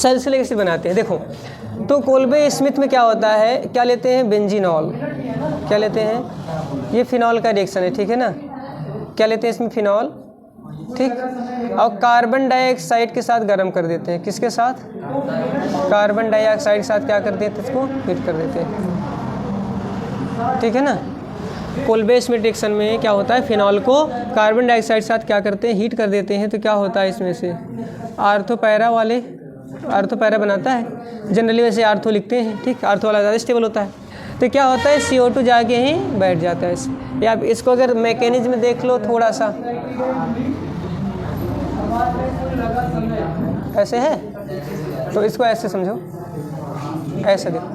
Salicylic acid बनाते हैं। देखो तो कोल्बे स्मिथ में क्या होता है, क्या लेते हैं, बेंजीनॉल, क्या लेते हैं, ये फिनॉल का रिएक्शन है, ठीक है ना, क्या लेते हैं इसमें, फिनॉल, ठीक, और कार्बन डाइऑक्साइड के साथ गर्म कर देते हैं, किसके साथ, कार्बन डाइऑक्साइड के साथ क्या कर देते हैं, इसको हीट कर देते हैं, ठीक है ना। कोल्बे स्मिथ रिएक्शन में क्या होता है, फिनॉल को कार्बन डाइऑक्साइड के साथ क्या करते हैं, हीट कर देते हैं, तो क्या होता है इसमें से आर्थो पैरा वाले, आर्थो पैरा बनाता है, जनरली वैसे आर्थो लिखते हैं, ठीक, आर्थो वाला ज़्यादा स्टेबल होता है। तो क्या होता है, CO2 जाके ही बैठ जाता है इस, या इसको अगर मैकेनिज्म में देख लो थोड़ा सा, ऐसे है तो इसको ऐसे समझो, ऐसे देखो,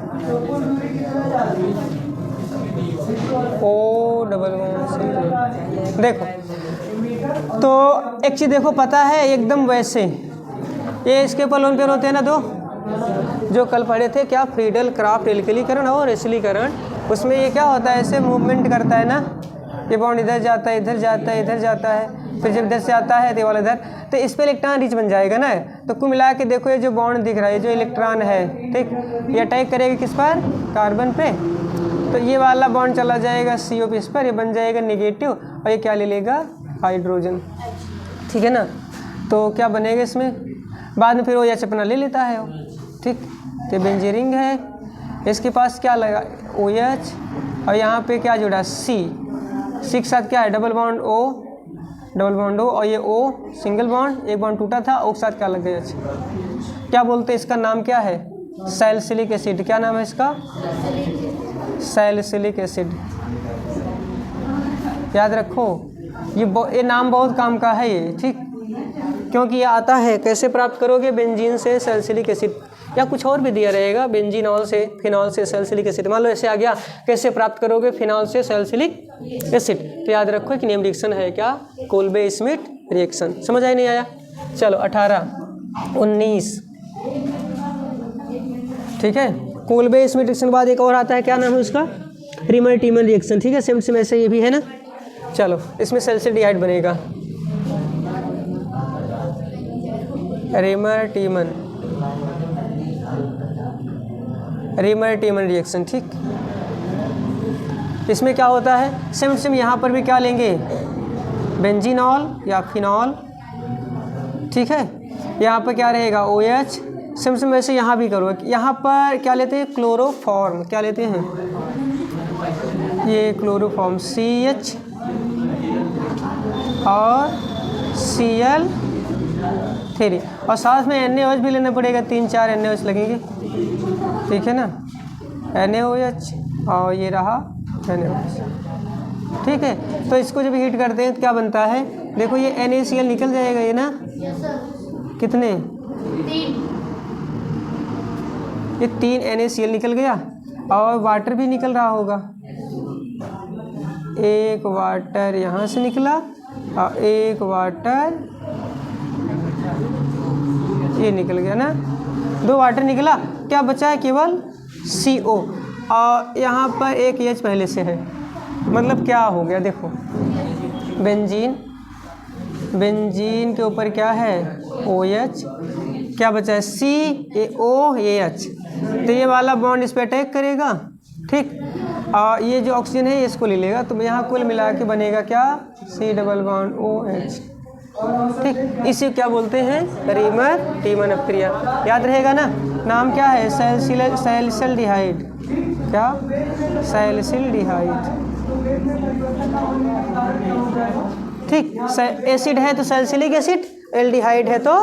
O डबल सी, देखो तो एक चीज़ देखो, पता है एकदम वैसे ये इसके ऊपर लोन पेन होते हैं ना दो, जो कल पढ़े थे, क्या फ्रीडल क्राफ्ट एल्किलीकरण और एसिलीकरण, उसमें ये क्या होता है, ऐसे मूवमेंट करता है ना, ये बॉन्ड इधर जाता है, इधर जाता है, इधर जाता है, फिर जब इधर से आता है तो ये वाला इधर, तो इस पर इलेक्ट्रॉन रिच बन जाएगा ना। तो कुल मिला के देखो ये जो बॉन्ड दिख रहा है, जो इलेक्ट्रॉन है, ठीक, ये अटैक करेगा किस पर, कार्बन पे, तो ये वाला बॉन्ड चला जाएगा CO पे, इस पर, ये बन जाएगा नेगेटिव, और ये क्या ले लेगा, हाइड्रोजन, ठीक है ना। तो क्या बनेगा इसमें, बाद में फिर वो OH अपना ले लेता है वो, ठीक, तो बेंजीन है, इसके पास क्या लगा, OH, और यहाँ पे क्या जुड़ा, C के साथ क्या है, double bond O, double bond O, और ये O सिंगल बॉन्ड, एक बॉन्ड टूटा था, O के साथ क्या लग गया, क्या बोलते हैं इसका नाम क्या है, सैलिसिलिक एसिड, क्या नाम है इसका, सैलिसिलिक एसिड, याद रखो, ये नाम बहुत काम का है ये, ठीक, क्योंकि ये आता है, कैसे प्राप्त करोगे, बेंजीन से सैलिसिलिक एसिड, या कुछ और भी दिया रहेगा, बेंजीनॉल से, फिनॉल से सैलिसिलिक एसिड, मान लो ऐसे आ गया, कैसे प्राप्त करोगे, फिनॉल से सैलिसिलिक एसिड, तो याद रखो कि नेम रिएक्शन है क्या, कोल्बे स्मिथ रिएक्शन। समझ आया नहीं आया, चलो 18, 19, ठीक है। कोल्बे स्मिथ रिएक्शन के बाद एक और आता है, क्या नाम है उसका, रीमर टीमन रिएक्शन, ठीक है, सेम सेम ऐसे ये भी है ना। चलो इसमें सैलिसिलडिहाइड बनेगा, रीमर टीमन, रीमर टीमन रिएक्शन, ठीक, इसमें क्या होता है, सेम सेम यहाँ पर भी क्या लेंगे, बेंजीनॉल या फिनॉल, ठीक है, यहाँ पर क्या रहेगा, OH, सेम सेम वैसे यहाँ भी करो, यहाँ पर क्या लेते हैं, क्लोरोफॉर्म, क्या लेते हैं, ये क्लोरोफॉर्म CH और Cl3, और साथ में NaOH भी लेना पड़ेगा, 3-4 NaOH लगेंगे, ठीक है ना, NaOH और ये रहा NaOH, ठीक है। तो इसको जब हीट करते हैं तो क्या बनता है, देखो ये NaCl निकल जाएगा, ये ना, कितने, ये 3 NaCl निकल गया, और वाटर भी निकल रहा होगा, एक वाटर यहाँ से निकला और एक वाटर ये निकल गया ना, 2 वाटर निकला, क्या बचा है, केवल CO, और यहाँ पर एक H पहले से है, मतलब क्या हो गया, देखो बेंजीन, बेंजीन के ऊपर क्या है, OH, क्या बचा है, CaOH, तो ये वाला बॉन्ड इस पर अटैक करेगा, ठीक, और ये जो ऑक्सीजन है इसको ले लेगा, तो यहाँ कुल मिला के बनेगा क्या, C डबल बॉन्ड OH, ठीक, इसे क्या बोलते हैं, रीमर टीमन अपक्रिया, याद रहेगा ना, नाम क्या है, सैलिसिलडिहाइड, क्या, सैलिसिलडिहाइड, ठीक, एसिड है तो सैलिसिलिक एसिड, एल्डिहाइड है तो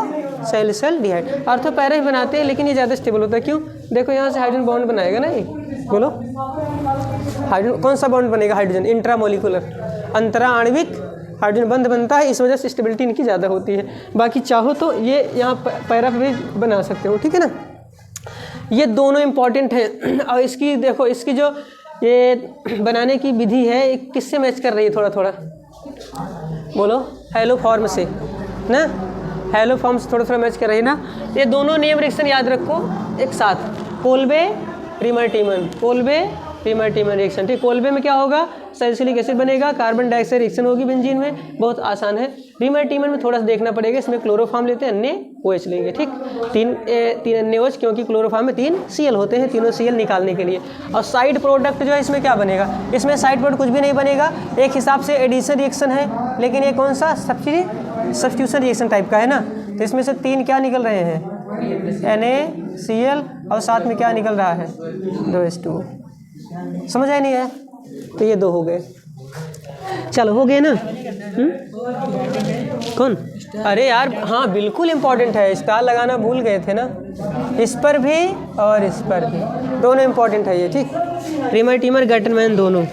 सैलिसिलडिहाइड, आर्थो पैरा ही बनाते हैं, लेकिन ये ज़्यादा स्टेबल होता है, क्यों, देखो यहाँ से हाइड्रोजन बॉन्ड बनाएगा ना, ये बोलो, हाइड्रोजन कौन सा बॉन्ड बनेगा, हाइड्रोजन इंट्रामोलिकुलर, अंतरा आणविक हाइड्रोजन बंध बनता है, इस वजह से स्टेबिलिटी इनकी ज़्यादा होती है, बाकी चाहो तो ये यहाँ पैरा भी बना सकते हो, ठीक है ना। ये दोनों इम्पॉर्टेंट हैं, और इसकी देखो, इसकी जो ये बनाने की विधि है, किससे मैच कर रही है, थोड़ा थोड़ा बोलो, हेलो फॉर्म से ना, हेलो फॉर्म से थोड़ा थोड़ा मैच कर रही है ना। ये दोनों नेम रिएक्शन याद रखो एक साथ, कोल्बे रीमर टीमन, कोल्बे रीमर्टीमर रिएक्शन, ठीक। कोल्बे में क्या होगा, सैलिसिलिक एसिड बनेगा, कार्बन डाइऑक्साइड रिएक्शन होगी बेंजीन में, बहुत आसान है। रीमर्टीमर में थोड़ा सा देखना पड़ेगा, इसमें क्लोरोफॉर्म लेते हैं, NaOH लेंगे, ठीक। तीन NaOH, क्योंकि क्लोरोफॉर्म में 3 Cl होते हैं, तीनों Cl निकालने के लिए। और साइड प्रोडक्ट जो है इसमें क्या बनेगा, इसमें साइड प्रोडक्ट कुछ भी नहीं बनेगा, एक हिसाब से एडिशन रिएक्शन है, लेकिन ये कौन सा सब्स्टिट्यूशन रिएक्शन टाइप का है ना। तो इसमें से 3 क्या निकल रहे हैं, NaCl, और साथ में क्या निकल रहा है, 2H2O। समझ आया नहीं है, तो ये 2 हो गए। चलो हो गए ना। कौन, अरे यार हाँ बिल्कुल इम्पोर्टेंट है, स्टार लगाना भूल गए थे ना, इस पर भी और इस पर भी, दोनों इम्पोर्टेंट है ये, ठीक। रीमर्टीमर गटरमैन दोनों।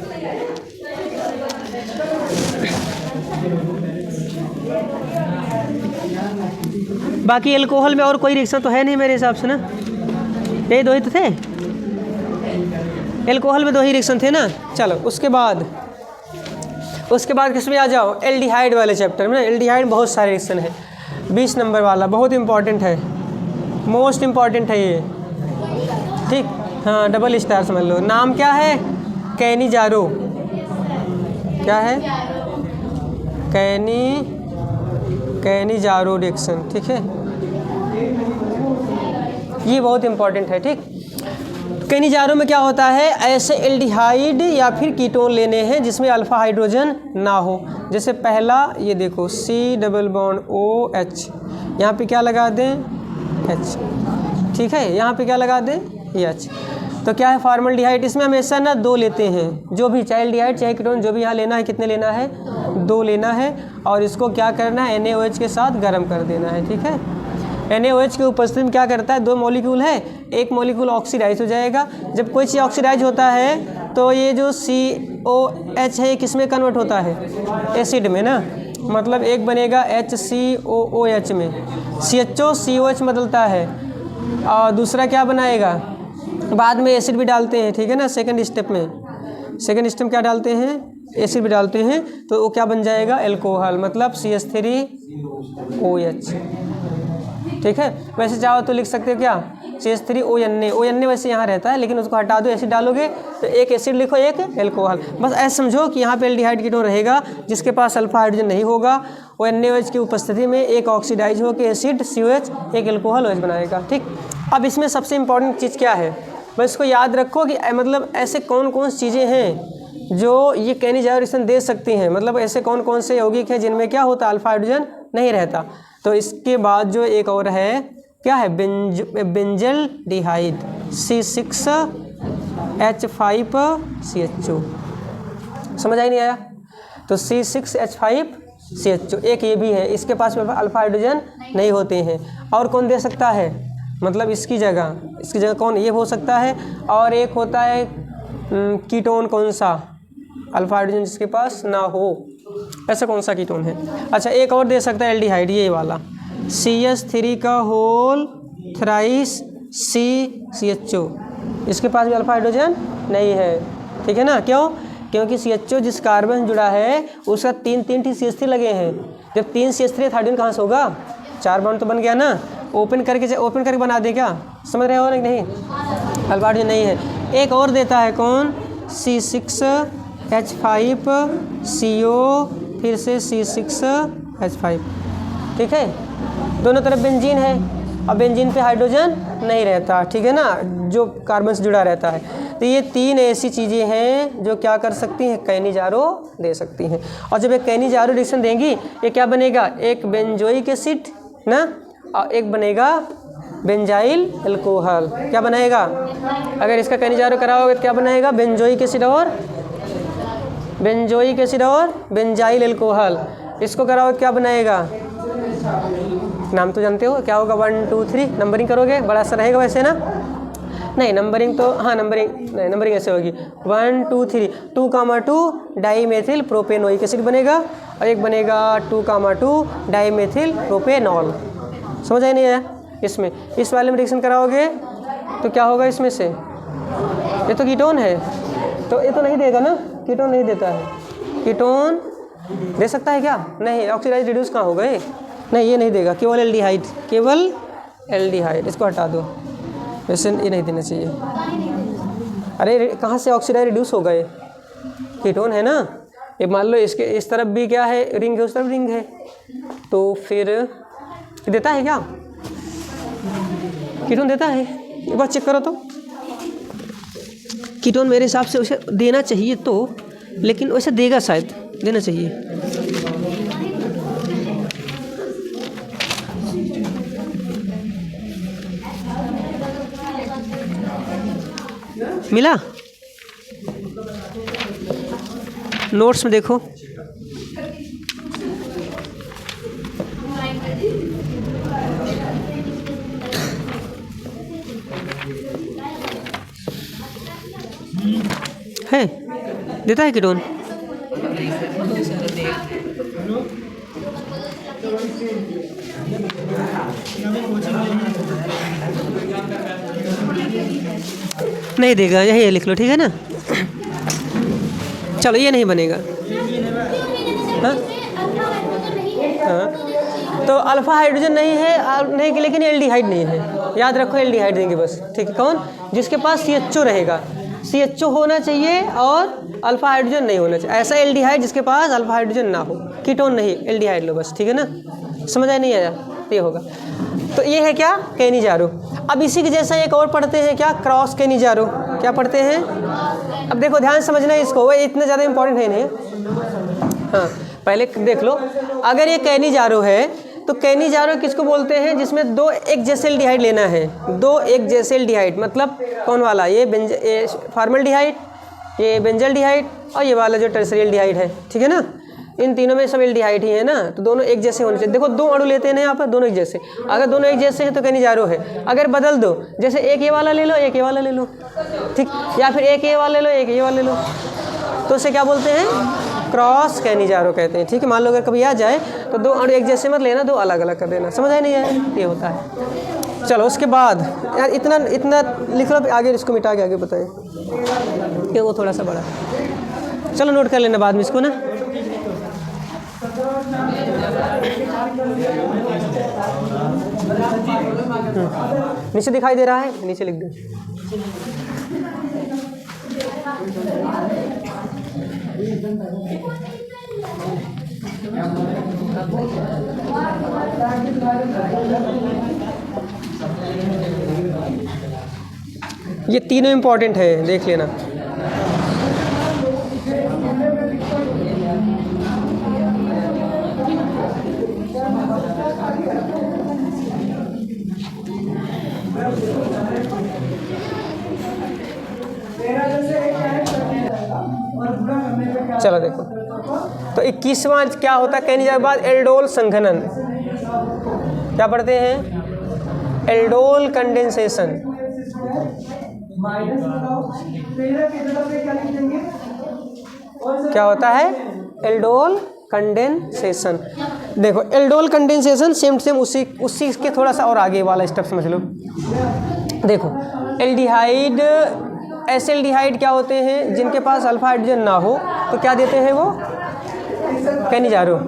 बाकी एल्कोहल में और कोई रिएक्शन तो है नहीं मेरे हिसाब से ना, यही 2 ही तो थे, एल्कोहल में 2 ही रिएक्शन थे ना। चलो उसके बाद किस में आ जाओ, एल्डिहाइड वाले चैप्टर में ना। एल्डिहाइड बहुत सारे रिएक्शन है, 20 नंबर वाला बहुत इंपॉर्टेंट है, मोस्ट इम्पॉर्टेंट है ये, ठीक। हाँ डबल स्टार समझ लो। नाम क्या है, कैनिजारो, क्या है, कैनिजारो रिएक्शन, ठीक है, ये बहुत इंपॉर्टेंट है, ठीक। कैनिजारो में क्या होता है, ऐसे एल्डिहाइड या फिर कीटोन लेने हैं जिसमें अल्फा हाइड्रोजन ना हो। जैसे पहला ये देखो C≡OH, यहाँ पे क्या लगा दें, H, ठीक है, यहाँ पे क्या लगा दें, H। तो क्या है, फॉर्मल्डिहाइड। इसमें हमेशा ना 2 लेते हैं, जो भी चाहे एल्डिहाइड चाहे कीटोन, जो भी यहाँ लेना है, कितने लेना है, 2 लेना है। और इसको क्या करना है, NaOH के साथ गर्म कर देना है, ठीक है। NaOH की उपस्थिति में क्या करता है, 2 मॉलिक्यूल है, एक मॉलिक्यूल ऑक्सीडाइज हो जाएगा। जब कोई चीज़ ऑक्सीडाइज होता है तो ये जो COH है किस में कन्वर्ट होता है, एसिड में ना। मतलब एक बनेगा HCOOH में, CHO COH बदलता है, और दूसरा क्या बनाएगा, बाद में एसिड भी डालते हैं, ठीक है ना। सेकंड स्टेप में क्या डालते हैं, एसिड भी डालते हैं, तो वो क्या बन जाएगा, एल्कोहल, मतलब CH3OH, ठीक है। वैसे चाहो तो लिख सकते हो क्या, CH3ONA वैसे यहाँ रहता है, लेकिन उसको हटा दो, एसिड डालोगे तो एक एसिड लिखो, एक एल्कोहल। बस ऐसे समझो कि यहाँ पे एल्डिहाइड कीटोन रहेगा जिसके पास अल्फा हाइड्रोजन नहीं होगा, वो NaOH की उपस्थिति में एक ऑक्सीडाइज होकर एसिड COH एक एल्कोहल OH बनाएगा, ठीक। अब इसमें सबसे इम्पॉर्टेंट चीज़ क्या है, बस इसको याद रखो कि मतलब ऐसे कौन कौन सी चीज़ें हैं जो ये कैनिजारो रिएक्शन दे सकती हैं, मतलब ऐसे कौन कौन से यौगिक हैं जिनमें क्या होता है, अल्फा हाइड्रोजन नहीं रहता। तो इसके बाद जो एक और है, क्या है, बेंजल्डिहाइड, C6H5CHO। समझ आई नहीं आया, तो C6H5CHO एक ये भी है, इसके पास अल्फा हाइड्रोजन नहीं होते हैं। और कौन दे सकता है, मतलब इसकी जगह कौन, ये हो सकता है। और एक होता है कीटोन, कौन सा, अल्फा हाइड्रोजन जिसके पास ना हो, ऐसा कौन सा कीटोन है। अच्छा एक और दे सकता है एल्डिहाइड, ये वाला CH3CHO, इसके पास भी अल्फा हाइड्रोजन नहीं है, ठीक है ना। क्यों, क्योंकि CHO जिस कार्बन जुड़ा है उसका 3 CH3 लगे हैं। जब 3 CH3 हाइड्रोजन कहाँ से होगा, 4 बॉन्ड तो बन गया ना, ओपन करके बना दे, क्या समझ रहे हो नहीं, अल्फा हाइड्रोजन नहीं है। एक और देता है कौन, C6H5CO, फिर से C6H5, ठीक है। दोनों तरफ बेंजीन है, और बेंजीन पे हाइड्रोजन नहीं रहता, ठीक है ना, जो कार्बन से जुड़ा रहता है। तो ये 3 ऐसी चीज़ें हैं जो क्या कर सकती हैं, कैनिजारो दे सकती हैं। और जब एक कैनिजारो रिएक्शन देंगी, ये क्या बनेगा, एक बेंजोइक एसिड ना, और एक बनेगा बेंजाइल एल्कोहल। क्या बनाएगा, अगर इसका कैनिजारो कराओगे तो क्या बनाएगा, बेंजोइक एसिड और बेंजाइल एल्कोहल। इसको कराओगे क्या बनाएगा, नाम तो जानते हो क्या होगा, 1 2 3 नंबरिंग करोगे, बड़ा सा रहेगा वैसे ना, नहीं नंबरिंग तो, हाँ नंबरिंग ऐसे होगी, 1 2 3, 2,2 डाईमेथिल प्रोपेनोइक एसिड बनेगा, और एक बनेगा 2,2 डाईमेथिल प्रोपेनॉल। समझ आई नहीं आया, इसमें इस वाले में रिएक्शन कराओगे तो क्या होगा, इसमें से ये तो कीटोन है, तो ये तो नहीं देगा ना, कीटोन नहीं देता है, कीटोन दे सकता है क्या, नहीं, ऑक्सीडाइज रिड्यूस कहाँ हो गए, नहीं ये नहीं देगा, केवल एल्डिहाइड, इसको हटा दो, वैसे ये नहीं देना चाहिए। अरे कहाँ से ऑक्सीडाइज रिड्यूस हो गए, कीटोन है ना। ये मान लो इसके इस तरफ भी क्या है, रिंग है, उस तरफ रिंग है, तो फिर देता है क्या, कीटोन देता है। एक बार चेक करो तो, कीटोन मेरे हिसाब से उसे देना चाहिए तो, लेकिन वैसे देगा, शायद देना चाहिए। मिला, नोट्स में देखो। है, देता है कीटोन। नहीं देगा, यही लिख लो, ठीक है ना। चलो ये नहीं बनेगा। हाँ हाँ, तो अल्फा हाइड्रोजन नहीं है, नहीं कि लेकिन एल्डिहाइड नहीं है, याद रखो एल्डिहाइड देंगे बस, ठीक है। कौन, जिसके पास CHO रहेगा, CHO होना चाहिए और अल्फा हाइड्रोजन नहीं होना चाहिए। ऐसा एल्डिहाइड जिसके पास अल्फा हाइड्रोजन ना हो, कीटोन नहीं, एल्डिहाइड लो बस, ठीक है ना। समझ आया नहीं आया, ये होगा। तो ये है क्या, कैनिजारो। अब इसी के जैसा एक और पढ़ते हैं क्या, क्रॉस कैनिजारो। क्या पढ़ते हैं, अब देखो ध्यान समझना है इसको, वो इतना ज़्यादा इंपॉर्टेंट है नहीं। हाँ पहले देख लो, अगर ये कैनिजारो है तो कैनिजारो किसको बोलते हैं, जिसमें दो एक जैसे एल्डिहाइड लेना है, दो एक जैसे एल्डिहाइड, मतलब कौन वाला, ये फार्मल्डिहाइड, ये बेंजल्डिहाइड और ये वाला जो टर्सरी एल्डिहाइड है, ठीक है ना। इन तीनों में सब एल्डिहाइड ही है ना, तो दोनों एक जैसे होने चाहिए। देखो दो अणु लेते हैं ना यहाँ पर, दोनों एक जैसे, अगर दोनों एक जैसे हैं तो कैनिजारो है। अगर बदल दो, जैसे एक ये वाला ले लो, एक ये वाला ले लो, ठीक, या फिर एक ये वाला ले लो, एक ये वाला ले लो, तो उसे क्या बोलते हैं, क्रॉस कैनिजारो कहते हैं, ठीक है। मान लो अगर कभी आ जाए तो दो अणु एक जैसे मत लेना, दो अलग अलग कर देना। समझ आया नहीं आया, ये होता है। चलो उसके बाद यार इतना इतना लिख लो, आगे इसको मिटा के आगे बताएं कि वो थोड़ा सा बड़ा। चलो नोट कर लेना बाद में इसको ना। नीचे दिखाई दे रहा है, नीचे लिख दो। ये तीनों इंपॉर्टेंट है, देख लेना। चलो देखो, तो 21वां क्या होता है कैनिजारो के बाद, एल्डोल संघनन। क्या पढ़ते हैं, एल्डोल कंडेंसेशन। क्या होता है, एल्डोल कंडेंसेशन। देखो एल्डोल कंडेंसेशन सेम उसी के थोड़ा सा और आगे वाला स्टेप समझ लो। देखो एल्डिहाइड, ऐसे एल्डिहाइड क्या होते हैं जिनके पास अल्फा हाइड्रोजन ना हो, तो क्या देते हैं वो, कैनिजारो।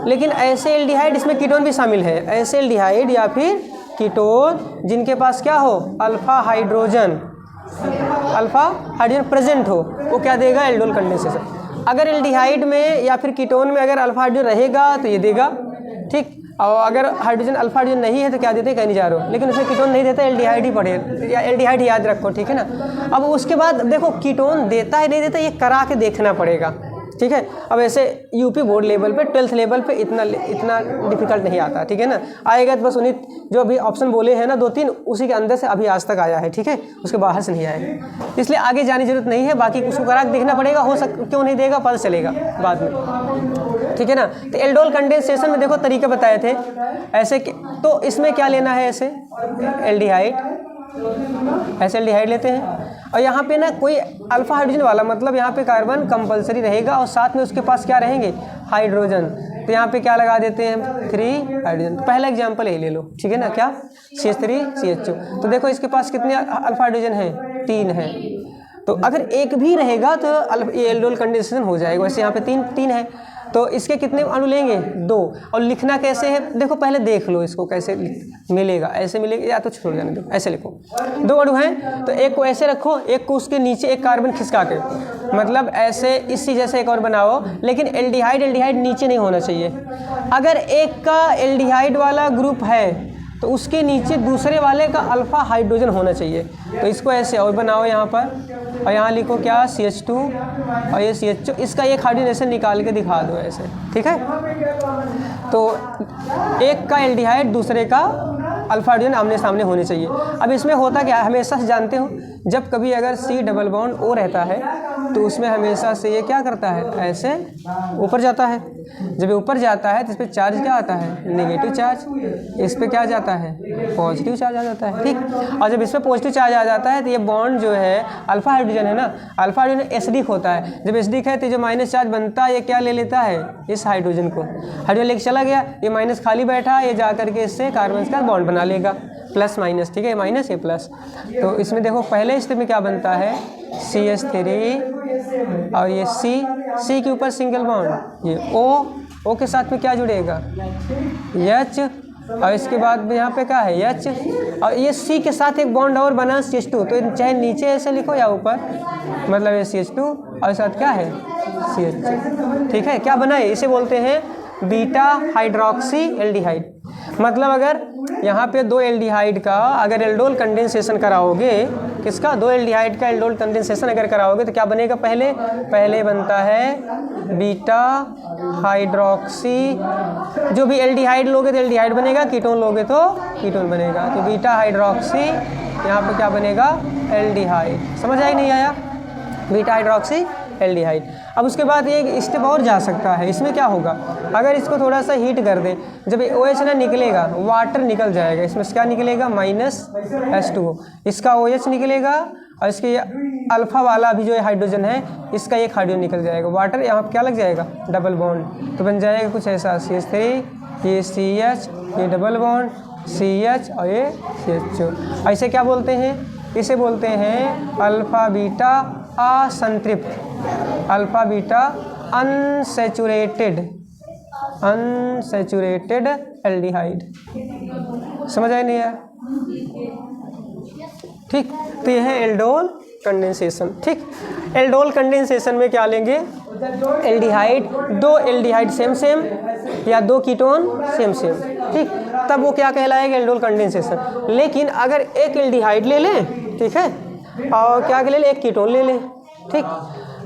लेकिन ऐसे एल्डिहाइड, इसमें कीटोन भी शामिल है, ऐसे एल्डिहाइड या फिर कीटोन जिनके पास क्या हो, अल्फा हाइड्रोजन प्रेजेंट हो, वो क्या देगा, एल्डोल कंडेंसेशन। अगर एल्डिहाइड में या फिर कीटोन में अगर अल्फा हाइड्रोजन रहेगा तो ये देगा, ठीक। और अगर हाइड्रोजन अल्फा हाइड्रोजन नहीं है तो क्या देते हैं, कैनिजारो। लेकिन उसमें कीटोन नहीं देता, एल्डिहाइड ही पढ़े, या एल्डिहाइड ही याद रखो, ठीक है ना। अब उसके बाद देखो कीटोन देता है नहीं देता, ये करा के देखना पड़ेगा, ठीक है। अब ऐसे यूपी बोर्ड लेवल पे, 12th लेवल पे इतना डिफिकल्ट नहीं आता, ठीक है ना। आएगा तो बस उन्हीं जो अभी ऑप्शन बोले हैं ना 2-3, उसी के अंदर से अभी आज तक आया है, ठीक है, उसके बाहर से नहीं आएगा। इसलिए आगे जाने की जरूरत नहीं है, बाकी उसको करा के देखना पड़ेगा, क्यों नहीं देगा पता चलेगा बाद में, ठीक है ना। तो एल्डोल कंडेंसेशन में देखो तरीके बताए थे ऐसे, तो इसमें क्या लेना है, ऐसे एल्डिहाइड, ऐसे एल्डिहाइड लेते हैं, और यहाँ पे ना कोई अल्फा हाइड्रोजन वाला, मतलब यहाँ पे कार्बन कंपलसरी रहेगा और साथ में उसके पास क्या रहेंगे, हाइड्रोजन। तो यहाँ पे क्या लगा देते हैं, 3 हाइड्रोजन। तो पहला एग्जांपल यही ले लो, ठीक है ना, क्या, CH3 CHO। तो देखो इसके पास कितने अल्फा हाइड्रोजन है, 3 है। तो अगर एक भी रहेगा तो ये एल्डोल कंडेंसेशन हो जाएगा। वैसे यहाँ पे 3 है, तो इसके कितने अणु लेंगे? 2। और लिखना कैसे है देखो, पहले देख लो इसको कैसे मिलेगा। ऐसे मिलेगा या तो छोड़ जाने दो, ऐसे लिखो। 2 अणु हैं तो एक को ऐसे रखो, एक को उसके नीचे एक कार्बन खिसका के, मतलब ऐसे इसी जैसे एक और बनाओ, लेकिन एल्डिहाइड नीचे नहीं होना चाहिए। अगर एक का एल्डिहाइड वाला ग्रुप है तो उसके नीचे दूसरे वाले का अल्फा हाइड्रोजन होना चाहिए। तो इसको ऐसे और बनाओ यहाँ पर, और यहाँ लिखो क्या, CH2 और ये CH2, इसका एक हाइड्रोजन ऐसे निकाल के दिखा दो ऐसे, ठीक है। तो एक का एल्डिहाइड दूसरे का अल्फा हाइड्रोजन आमने सामने होने चाहिए। अब इसमें होता क्या है, हमेशा से जानते हो, जब कभी अगर C डबल बॉन्ड O रहता है तो उसमें हमेशा से ये क्या करता है, ऐसे ऊपर जाता है। जब ये ऊपर जाता है तो इस पर चार्ज क्या आता है, नेगेटिव चार्ज। इस पर क्या जाता है, पॉजिटिव चार्ज आ जाता है, ठीक। और जब इस पर पॉजिटिव चार्ज आ जाता है तो ये बॉन्ड जो है अल्फा हाइड्रोजन है ना, अल्फा हाइड्रोजन एसिडिक होता है। जब एसिडिक है तो जो माइनस चार्ज बनता है ये क्या ले लेता है, इस हाइड्रोजन को। हाइड्रोजन लेके चला गया, ये माइनस खाली बैठा, ये जा करके इससे कार्बन का बॉन्ड बना लेगा, प्लस माइनस, ठीक है, माइनस ये प्लस। तो इसमें देखो पहले स्टेप में क्या बनता है, CH3 और ये C के ऊपर सिंगल बॉन्ड, ये O के साथ में क्या जुड़ेगा, H, और इसके बाद यहाँ पे क्या है H, और ये C के साथ एक बॉन्ड और बना CH2। तो चाहे नीचे ऐसे लिखो या ऊपर, मतलब ये CH2 और साथ क्या है CH2, ठीक है। क्या बना है, इसे बोलते हैं बीटा हाइड्रोक्सी एल्डिहाइड। मतलब अगर यहाँ पे 2 एल्डिहाइड का अगर एल्डोल कंडेंसेशन कराओगे, किसका, 2 एल्डिहाइड का एल्डोल कंडेंसेशन अगर कराओगे तो क्या बनेगा, पहले बनता है बीटा हाइड्रोक्सी। जो भी एल्डिहाइड लोगे तो एल्डिहाइड बनेगा, कीटोन लोगे तो कीटोन बनेगा। तो बीटा हाइड्रोक्सी, यहाँ पे क्या बनेगा, एल्डिहाइड। समझ आया नहीं आया, बीटा हाइड्रोक्सी एल्डिहाइड। अब उसके बाद एक स्टेप और जा सकता है, इसमें क्या होगा, अगर इसको थोड़ा सा हीट कर दें, जब OH ना निकलेगा, वाटर निकल जाएगा, इसमें क्या निकलेगा, -H2O, इसका OH निकलेगा, और इसके अल्फा वाला भी जो हाइड्रोजन है इसका एक हाइड्रोजन निकल जाएगा, वाटर यहाँ क्या लग जाएगा, डबल बॉन्ड। तो बन जाएगा कुछ ऐसा, CH3, ये CH, ये डबल बॉन्ड CH और ये CH2। ऐसे क्या बोलते हैं, इसे बोलते हैं अल्फा बीटा असंतृप्त, अल्फा बीटा अनसैचुरेटेड एल्डिहाइड। समझ आए नहीं यार, ठीक। तो यह है एल्डोल कंडेंसेशन, ठीक। एल्डोल कंडेंसेशन में क्या लेंगे, एल्डिहाइड, 2 एल्डिहाइड सेम या 2 कीटोन सेम, ठीक। तब वो क्या कहलाएगा, एल्डोल कंडेंसेशन। लेकिन अगर एक एल्डिहाइड ले लें, ठीक है, और क्या ले लें, एक कीटोन ले लें, ठीक।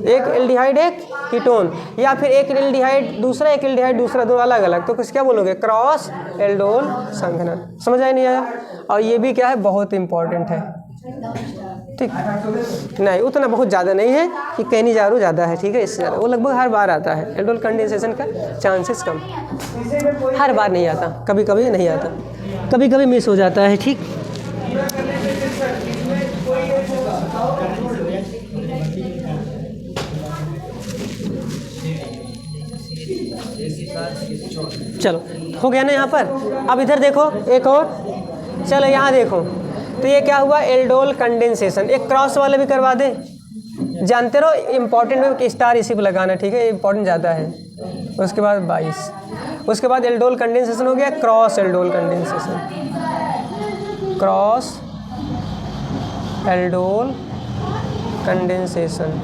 एक एल्डिहाइड एक कीटोन, या फिर एक एल्डिहाइड दूसरा, एक एल्डिहाइड दूसरा, 2 अलग अलग, तो कुछ क्या बोलोगे, क्रॉस एल्डोल संघनन। समझ आया नहीं आया। और ये भी क्या है, बहुत इंपॉर्टेंट है, ठीक। नहीं उतना बहुत ज़्यादा नहीं है कि कहनी जारू ज़्यादा है, ठीक है, इससे ज़्यादा वो लगभग हर बार आता है। एल्डोल कंडेंसेशन का चांसेस कम, हर बार नहीं आता, कभी कभी नहीं आता, कभी कभी मिस हो जाता है, ठीक। चलो हो गया ना यहाँ पर। अब इधर देखो एक और, चलो यहाँ देखो, तो ये क्या हुआ, एल्डोल कंडेंसेशन। एक क्रॉस वाले भी करवा दे, जानते रहो इंपॉर्टेंट में स्टार इसी पर लगाना, ठीक है, इंपॉर्टेंट ज़्यादा है। उसके बाद 22, उसके बाद एल्डोल कंडेंसेशन हो गया, cross aldol condensation, cross aldol condensation,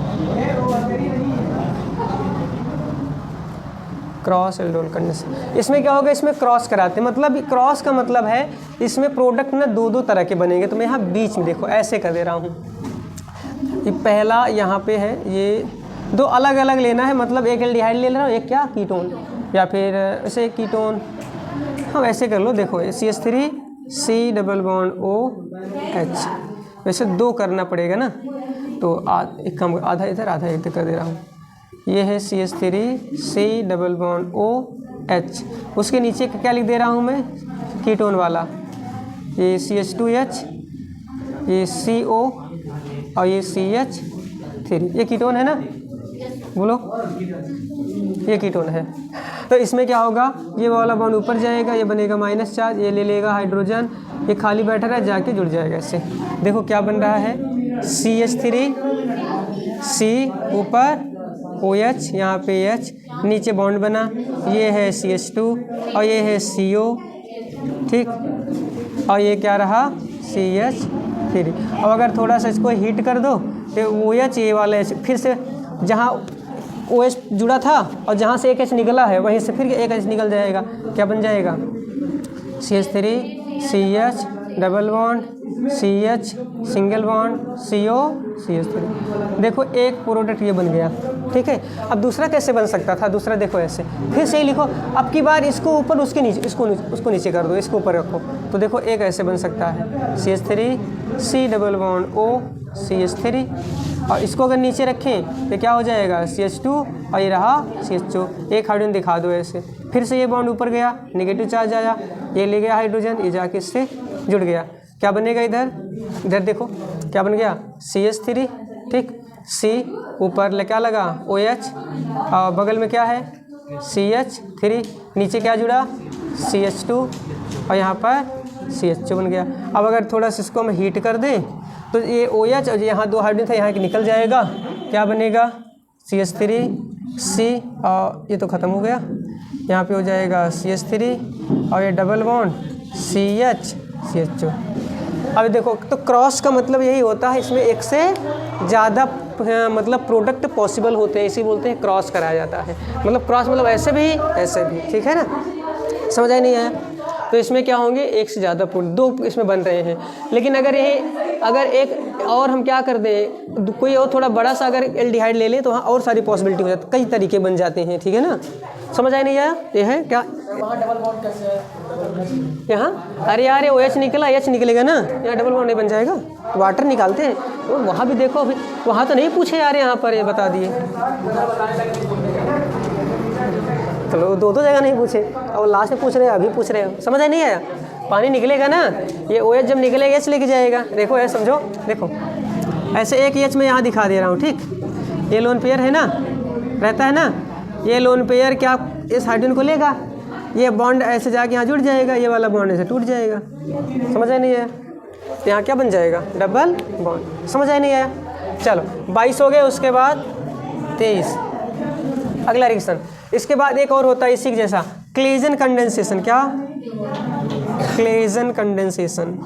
cross aldol condensation. इसमें क्या होगा, इसमें क्रॉस कराते हैं, मतलब क्रॉस का मतलब है इसमें प्रोडक्ट ना 2 तरह के बनेंगे। तो मैं यहाँ बीच में देखो ऐसे कर दे रहा हूँ, ये पहला यहाँ पे है, ये 2 अलग अलग लेना है, मतलब एक एल्डिहाइड ले रहा हूँ, एक क्या कीटोन, या फिर ऐसे एक कीटोन, हाँ ऐसे कर लो। देखो CH3 C double bond OH, वैसे 2 करना पड़ेगा ना, तो एक कम, आधा इधर आधा इधर कर दे रहा हूँ। ये है CH3 C double bond OH, उसके नीचे क्या लिख दे रहा हूँ मैं, कीटोन वाला, ये CH2H, ये CO और ये CH3, ये कीटोन है ना, बोलो ये कीटोन है। तो इसमें क्या होगा, ये वाला बॉन्ड ऊपर जाएगा, ये बनेगा माइनस चार्ज, ये ले लेगा हाइड्रोजन, ये खाली बैठा रहा जाके जुड़ जाएगा इससे। देखो क्या बन रहा है, CH3 C ऊपर OH, यहाँ पे H, नीचे बॉन्ड बना, ये है CH2 और ये है CO, ठीक, और ये क्या रहा CH3। अब अगर थोड़ा सा इसको हीट कर दो तो OH ये वाला H फिर से जहाँ OH जुड़ा था और जहाँ से एक H निकला है वहीं से फिर एक H निकल जाएगा, क्या बन जाएगा CH3 CH double bond CH single bond CO CH3। देखो एक प्रोडक्ट ये बन गया, ठीक है। अब दूसरा कैसे बन सकता था, दूसरा देखो ऐसे, फिर से ही लिखो, अब की बार इसको ऊपर उसके नीचे, उसको नीचे कर दो, इसको ऊपर रखो, तो देखो एक ऐसे बन सकता है CH3 C double bond O CH3, और इसको अगर नीचे रखें तो क्या हो जाएगा CH2 और ये रहा CH2, एक हाइड्रोजन दिखा दो ऐसे, फिर से ये बॉन्ड ऊपर गया, नेगेटिव चार्ज आया, ये ले गया हाइड्रोजन, ये जाके इससे जुड़ गया, क्या बनेगा इधर, इधर देखो क्या बन गया CH3, ठीक, C ऊपर क्या लगा OH और बगल में क्या है CH3, नीचे क्या जुड़ा CH2 और यहाँ पर CH2 बन गया। अब अगर थोड़ा सा इसको हम हीट कर दें तो ये OH और यहाँ दो हाइड्रोजन था, यहाँ निकल जाएगा, क्या बनेगा CH3 C और ये तो ख़त्म हो गया, यहाँ पे हो जाएगा CH3 और ये डबल बॉन्ड CH CH2। अब देखो तो क्रॉस का मतलब यही होता है, इसमें एक से ज़्यादा मतलब प्रोडक्ट पॉसिबल होते हैं, इसी बोलते हैं क्रॉस कराया जाता है। मतलब क्रॉस मतलब ऐसे भी, ठीक है ना, समझ आई नहीं आया। तो इसमें क्या होंगे एक से ज़्यादा प्रोडक्ट, दो इसमें बन रहे हैं। लेकिन अगर एक और हम क्या कर दें, कोई और थोड़ा बड़ा सा अगर एल्डिहाइड ले लें तो वहाँ और सारी पॉसिबिलिटी हो जाती है, कई तरीके बन जाते हैं, ठीक है ना, समझ आई नहीं आया। ये है क्या डबल बॉन्ड कैसे है यहाँ, अरे यार ये OH निकला, H निकलेगा ना, यहाँ डबल बॉन्ड नहीं बन जाएगा, वाटर निकालते हैं तो वहाँ भी देखो, अभी वहाँ तो नहीं पूछे यार, यहाँ पर ये बता दिए, चलो दो जगह नहीं पूछे और लास्ट में पूछ रहे हैं, अभी पूछ रहे हो, समझ आई नहीं आया। पानी निकलेगा ना, ये OH जब निकलेगा H लेके जाएगा, देखो ऐसे समझो, देखो ऐसे एक H मैं यहाँ दिखा दे रहा हूँ, ठीक, ये लोन पेयर है ना, रहता है ना, ये लोन पेयर क्या इस हाइड्रोजन को लेगा, ये बॉन्ड ऐसे जाके यहाँ जुड़ जाएगा, ये वाला बॉन्ड ऐसे टूट जाएगा, समझ आई नहीं आया। तो यहाँ क्या बन जाएगा डबल बॉन्ड, समझ आई नहीं आया। चलो 22 हो गए, उसके बाद 23 अगला रिएक्शन। इसके बाद एक और होता है इसी जैसा, क्लेजन कंडेंसेशन। क्या क्लेजन कंडेंसेशन,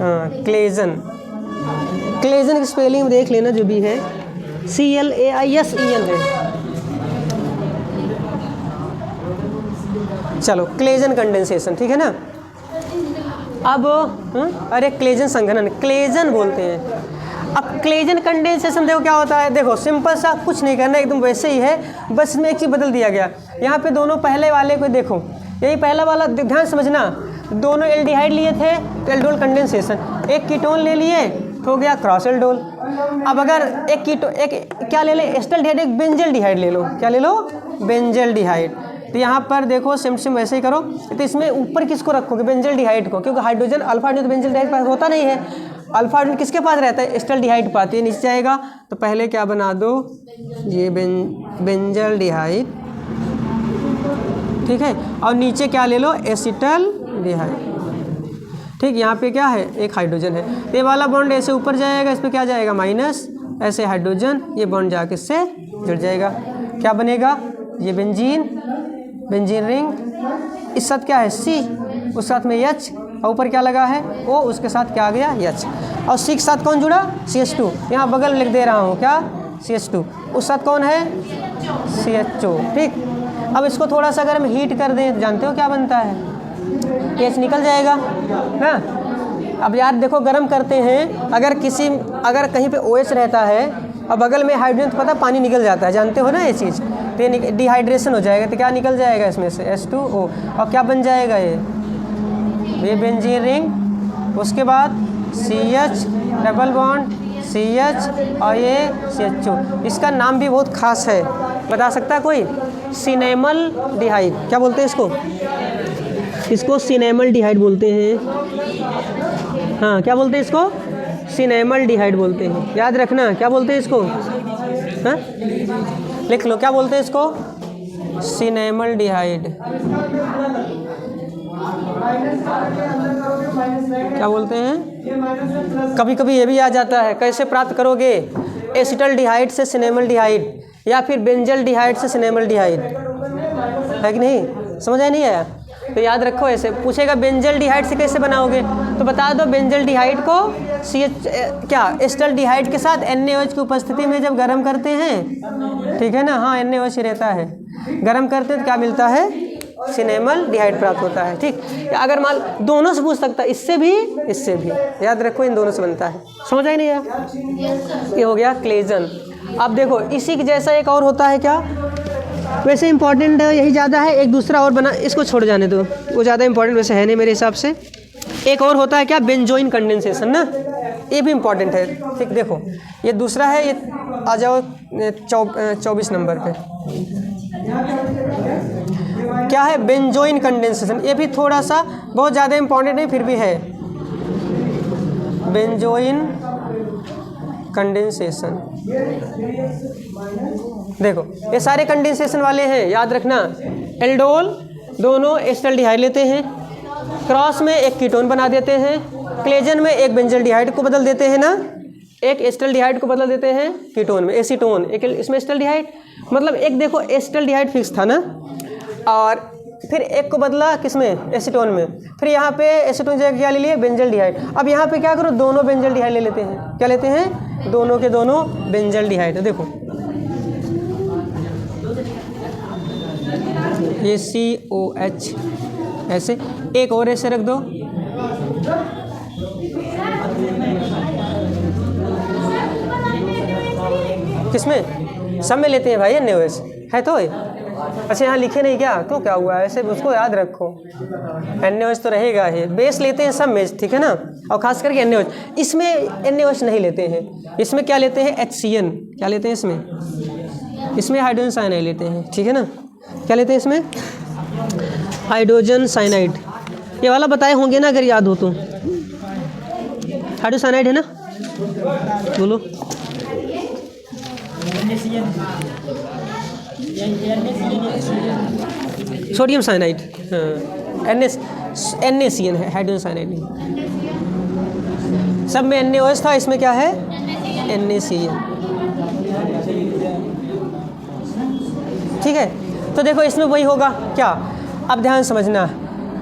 हाँ क्लेजन, क्लेजन की स्पेलिंग देख लेना जो भी है, CLAISEN है। चलो क्लेजन कंडेंसेशन, ठीक है ना। अब अरे क्लेजन संघनन, क्लेजन बोलते हैं। अब क्लेजन कंडेंसेशन देखो क्या होता है, देखो सिंपल सा, कुछ नहीं करना, एकदम वैसे ही है, बस इसमें एक चीज़ बदल दिया गया। यहाँ पे दोनों पहले वाले को देखो, यही पहला वाला ध्यान समझना, दोनों एल्डिहाइड लिए थे तो एल्डोल कंडेंसेशन, एक कीटोन ले लिए तो हो गया क्रॉस एल्डोल। अब अगर एक क्या ले ले एस्टल्डिहाइड, एक बेंजल्डिहाइड ले लो, क्या ले लो बेंजल्डिहाइड। तो यहाँ पर देखो सिम वैसे ही करो, तो इसमें ऊपर किसको रखोगे बेंजल्डिहाइड को, क्योंकि हाइड्रोजन अल्फा हाइड्रोजन तो बेंजल्डिहाइड पास होता नहीं है, अल्फा हाइड्रोजन किसके पास रहता है एस्टल्डिहाइड पाती है, नीचे जाएगा। तो पहले क्या बना दो, ये बेंजल्डिहाइड, ठीक है, और नीचे क्या ले लो एसिटल्डिहाइड, ठीक। यहाँ पे क्या है एक हाइड्रोजन है, ये वाला बॉन्ड ऐसे ऊपर जाएगा, इस पर क्या जाएगा माइनस, ऐसे हाइड्रोजन, ये बॉन्ड जाके इससे जुड़ जाएगा, क्या बनेगा ये बेंजीन रिंग, इस साथ क्या है C, उस साथ में H, और ऊपर क्या लगा है O, उसके साथ क्या आ गया H, और C के साथ कौन जुड़ा CH2, यहाँ बगल में लिख दे रहा हूँ क्या CH2, उस साथ कौन है CH2, ठीक। अब इसको थोड़ा सा अगर हम हीट कर दें, जानते हो क्या बनता है, H निकल जाएगा ना। अब यार देखो गरम करते हैं, अगर कहीं पे OH रहता है और बगल में हाइड्रोजन, तो पता पानी निकल जाता है, जानते हो ना ये चीज़, तो ये डिहाइड्रेशन हो जाएगा, तो क्या निकल जाएगा इसमें से H2O, और क्या बन जाएगा ये बेंजीन रिंग, उसके बाद CH डबल बॉन्ड CH और ये CH2। इसका नाम भी बहुत खास है, बता सकता है कोई, सिनेमल डिहाइड, क्या बोलते हैं इसको सिनेमल डिहाइड बोलते हैं, हाँ क्या बोलते हैं इसको, सिनेमल डिहाइड बोलते हैं, याद रखना क्या बोलते हैं इसको, हाँ लिख लो क्या बोलते हैं इसको, सिनेमल डिहाइड, क्या बोलते हैं, कभी कभी ये भी आ जाता है, कैसे प्राप्त करोगे, एसिटल्डिहाइड से सिनेमल्डिहाइड या फिर बेंजल्डिहाइड से सिनेमल्डिहाइड, है कि नहीं, समझ आया नहीं आया, तो याद रखो। ऐसे पूछेगा बेंजल्डिहाइड से कैसे बनाओगे, तो बता दो बेंजल्डिहाइड को क्या एसिटल्डिहाइड के साथ NaOH की उपस्थिति में जब गर्म करते हैं, ठीक है ना, हाँ NaOH ही रहता है, गर्म करते हैं तो क्या मिलता है, सिनेमल्डिहाइड प्राप्त होता है। ठीक, अगर मान दोनों से पूछ सकता है, इससे भी याद रखो, इन दोनों से बनता है, समझ आई नहीं यार, ये हो गया क्लेजन। अब देखो इसी के जैसा एक और होता है, क्या वैसे इंपॉर्टेंट यही ज़्यादा है, एक दूसरा और बना, इसको छोड़ जाने दो, वो ज़्यादा इंपॉर्टेंट वैसे है नहीं मेरे हिसाब से। एक और होता है क्या, बेंजोइन कंडेंसेशन ना, ये भी इंपॉर्टेंट है। ठीक, देखो ये दूसरा है, ये आ जाओ 24 नंबर पे, क्या है, बेंजोइन कंडेंसेशन, ये भी थोड़ा सा बहुत ज़्यादा इंपॉर्टेंट नहीं, फिर भी है, बेंजोइन कंडेंसेशन। देखो ये सारे कंडेंसेशन वाले हैं, याद रखना, एल्डोल दोनों एसिटल्डिहाइड लेते हैं, क्रॉस में एक कीटोन बना देते हैं, क्लेजन में एक बेंजल्डिहाइड को बदल देते हैं ना, एक एसिटल्डिहाइड को बदल देते हैं कीटोन में, एसीटोन, एक इसमें एसिटल्डिहाइड, मतलब एक देखो एसिटल्डिहाइड फिक्स था ना, और फिर एक को बदला किसमें, एसीटोन में, फिर यहाँ पे एसीटोन जगह क्या ले लिए, बेंजल्डिहाइड। अब यहाँ पे क्या करो, दोनों बेंजल्डिहाइड ले लेते हैं, क्या लेते हैं, दोनों के दोनों बेंजल्डिहाइड। देखो ये COH ऐसे, एक और ऐसे रख दो, किसमें, सब में लेते हैं भाई, NaOH है तो अच्छा, यहाँ लिखे नहीं क्या, तो क्या हुआ, ऐसे उसको याद रखो, NaOH तो रहेगा ही, बेस लेते हैं सब में, ठीक है ना, और खास करके NaOH, इसमें NaOH नहीं लेते हैं, इसमें क्या लेते हैं, HCN, क्या लेते हैं इसमें हाइड्रोजन साइनाइड लेते हैं, ठीक है ना, क्या लेते हैं इसमें, हाइड्रोजन साइनाइड, ये वाला बताए होंगे ना अगर याद हो तो, हाइड्रोजन साइनाइड है ना, बोलो, सोडियम साइनाइड, हाँ NaCN है, हाइड्रोजन साइनाइड नहीं, सब में NaOH था, इसमें क्या है, NaCN, ठीक है। तो देखो इसमें वही होगा क्या, अब ध्यान समझना,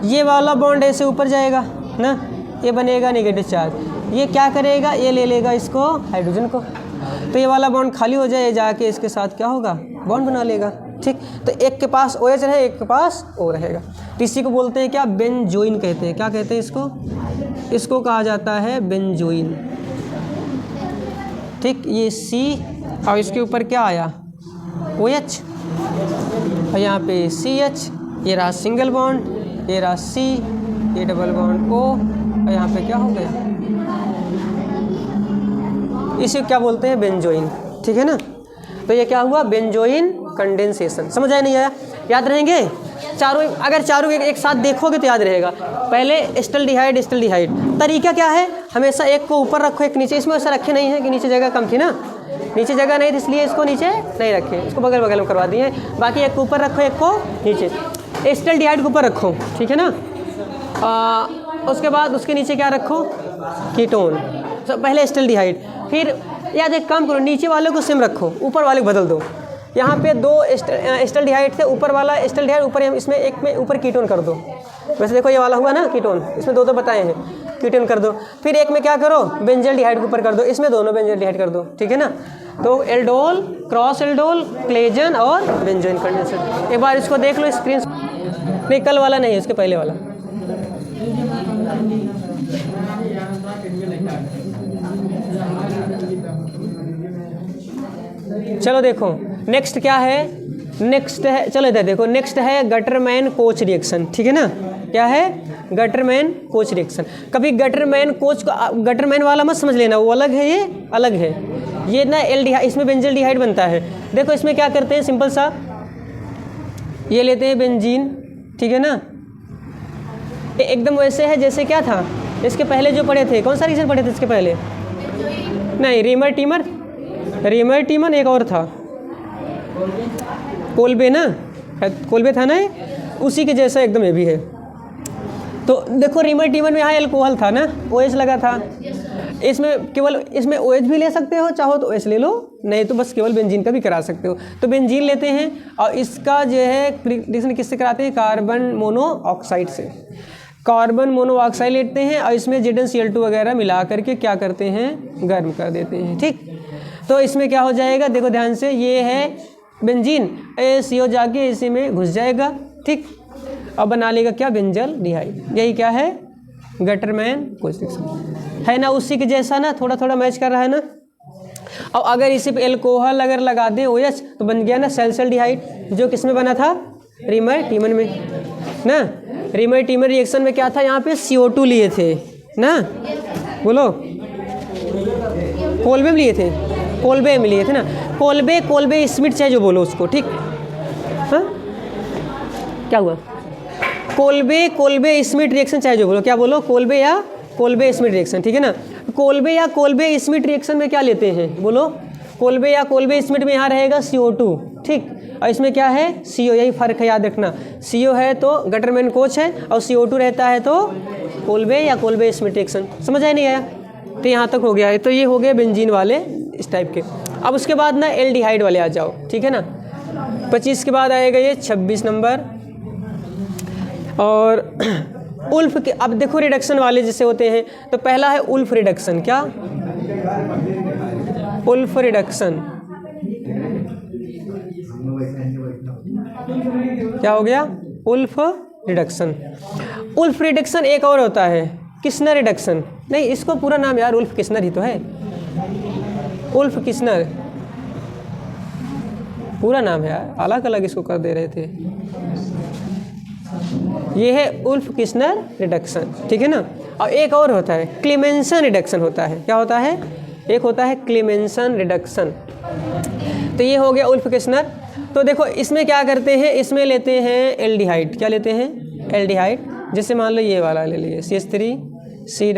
ये वाला बॉन्ड ऐसे ऊपर जाएगा ना, ये बनेगा नेगेटिव चार्ज, ये क्या करेगा, ये ले लेगा इसको हाइड्रोजन को, तो ये वाला बॉन्ड खाली हो जाए, जाके इसके साथ क्या होगा, बॉन्ड बना लेगा। ठीक, तो एक के पास OH रहे, एक के पास O रहेगा, तो इसी को बोलते हैं क्या, बेंजोइन कहते हैं, क्या कहते हैं इसको कहा जाता है बेंजोइन। ठीक, ये C और इसके ऊपर क्या आया, OH, और यहाँ पे CH, ये रहा सिंगल बॉन्ड, ये रहा C, ये डबल बॉन्ड O, और यहाँ पे क्या हो गया, इसे क्या बोलते हैं, बेंजोइन, ठीक है ना। तो ये क्या हुआ, बेंजोइन कंडेंसेशन, समझ आया नहीं आया, याद रहेंगे चारों, अगर चारों एक साथ देखोगे तो याद रहेगा। पहले एसिटल्डिहाइड, तरीका क्या है, हमेशा एक को ऊपर रखो, एक नीचे, इसमें ऐसा रखे नहीं है कि नीचे जगह कम थी ना, नीचे जगह नहीं थी इसलिए इसको नीचे नहीं रखे, इसको बगल बगल में करवा दिए, बाकी एक को ऊपर रखो, एक को नीचे, एसिटल्डिहाइड को ऊपर रखो, ठीक है ना, उसके बाद उसके नीचे क्या रखो, कीटोन, तो पहले एसिटल्डिहाइड, फिर याद एक काम करो, नीचे वाले को सेम रखो, ऊपर वाले को बदल दो, यहाँ पे दो एसिटल्डिहाइड थे, ऊपर वाला एसिटल्डिहाइड ऊपर, इसमें एक में ऊपर कीटोन कर दो, वैसे देखो ये वाला हुआ ना कीटोन, इसमें दो बताए हैं, कीटोन कर दो, फिर एक में क्या करो, बेंजल्डिहाइड के ऊपर कर दो, इसमें दोनों बेंजल्डिहाइड कर दो, ठीक है ना। तो एल्डोल, क्रॉस एल्डोल, क्लेजन और बेंजोइन कंडेंसेशन। एक बार इसको देख लो स्क्रीन, नहीं कल वाला नहीं है, इसके पहले वाला। चलो देखो नेक्स्ट क्या है, नेक्स्ट है, चलो इधर देखो, नेक्स्ट है गटरमैन कोच रिएक्शन, ठीक है ना। क्या है, गटरमैन कोच रिएक्शन। कभी गटरमैन कोच को, गटरमैन वाला मत समझ लेना, वो अलग है, ये अलग है, ये ना एल्डिहाइड, इसमें बेंजल्डिहाइड बनता है। देखो इसमें क्या करते हैं, सिंपल सा, ये लेते हैं बेंजीन, ठीक है ना, ये एकदम वैसे है जैसे क्या था इसके पहले जो पढ़े थे, कौन सा रिएक्शन पढ़े थे इसके पहले, नहीं रीमर टीमन एक और था, कोल्बे ना, कोल्बे था ना, उसी के जैसा एकदम ये भी है, तो देखो रीमर टीमर में यहाँ अल्कोहल था ना, OH लगा था। इसमें केवल इसमें OH भी ले सकते हो, चाहो तो OH ले लो, नहीं तो बस केवल बेंजीन का भी करा सकते हो। तो बेंजीन लेते हैं और इसका जो है रिएक्शन किससे कराते हैं, कार्बन मोनोऑक्साइड से। कार्बन मोनोऑक्साइड लेते हैं और इसमें ZnCl2 वगैरह मिला करके क्या करते हैं, गर्म कर देते हैं। ठीक, तो इसमें क्या हो जाएगा, देखो ध्यान से, ये है बेंजीन, CO जाके इसी में घुस जाएगा। ठीक, और बना लेगा क्या, बेंजल डिहाइड। यही क्या है, गटरमैन कोएफिशिएंट है ना, उसी के जैसा ना, थोड़ा थोड़ा मैच कर रहा है ना। और अगर इसी पे एल्कोहल अगर लगा दें OH तो बन गया ना सैल्साल्डिहाइड, जो किस में बना था, रीमर टीमन में ना। रीमर टीमन रिएक्शन में क्या था, यहाँ पे CO2 लिए थे ना, बोलो कोलबे में लिए थे, कोलबे में लिए थे ना, कोलबे स्मिथ चाहे जो बोलो उसको। ठीक, हाँ क्या हुआ, कोलबे स्मिथ रिएक्शन चाहे जो बोलो, क्या बोलो, कोलबे या कोलबे स्मिथ रिएक्शन। ठीक है ना, कोलबे या कोलबे स्मिथ रिएक्शन में क्या लेते हैं, बोलो, कोलबे या कोलबे स्मिथ में यहाँ रहेगा CO2। ठीक, और इसमें क्या है, CO, यही फ़र्क है, याद रखना। CO है तो गटरमैन कोच है, और CO2 रहता है तो कोलबे या कोलबे स्मिथ रिएक्शन। समझ आया नहीं आया, तो यहाँ तक हो गया है। तो ये हो गए बेंजीन वाले इस टाइप के। अब उसके बाद ना एल्डिहाइड वाले आ जाओ। ठीक है ना, 25 के बाद आएगा ये 26 नंबर। और उल्फ के, अब देखो रिडक्शन वाले जैसे होते हैं, तो पहला है उल्फ रिडक्शन। क्या, उल्फ रिडक्शन क्या हो गया, उल्फ रिडक्शन। उल्फ रिडक्शन एक और होता है किस्नर रिडक्शन, नहीं इसको पूरा नाम यार उल्फ किस्नर ही तो है, उल्फ किस्नर पूरा नाम है यार, अलग अलग इसको कर दे रहे थे। ये है उल्फ किस्नर रिडक्शन। ठीक है ना, और एक और होता है क्लेमेंसन रिडक्शन होता है। क्या होता है, एक होता है क्लेमेंसन रिडक्शन। तो ये हो गया उल्फ किस्नर। तो देखो इसमें क्या करते हैं, इसमें लेते हैं एल्डिहाइड। क्या लेते हैं, एल्डिहाइड। जैसे मान लो ये वाला ले लिए CH3C।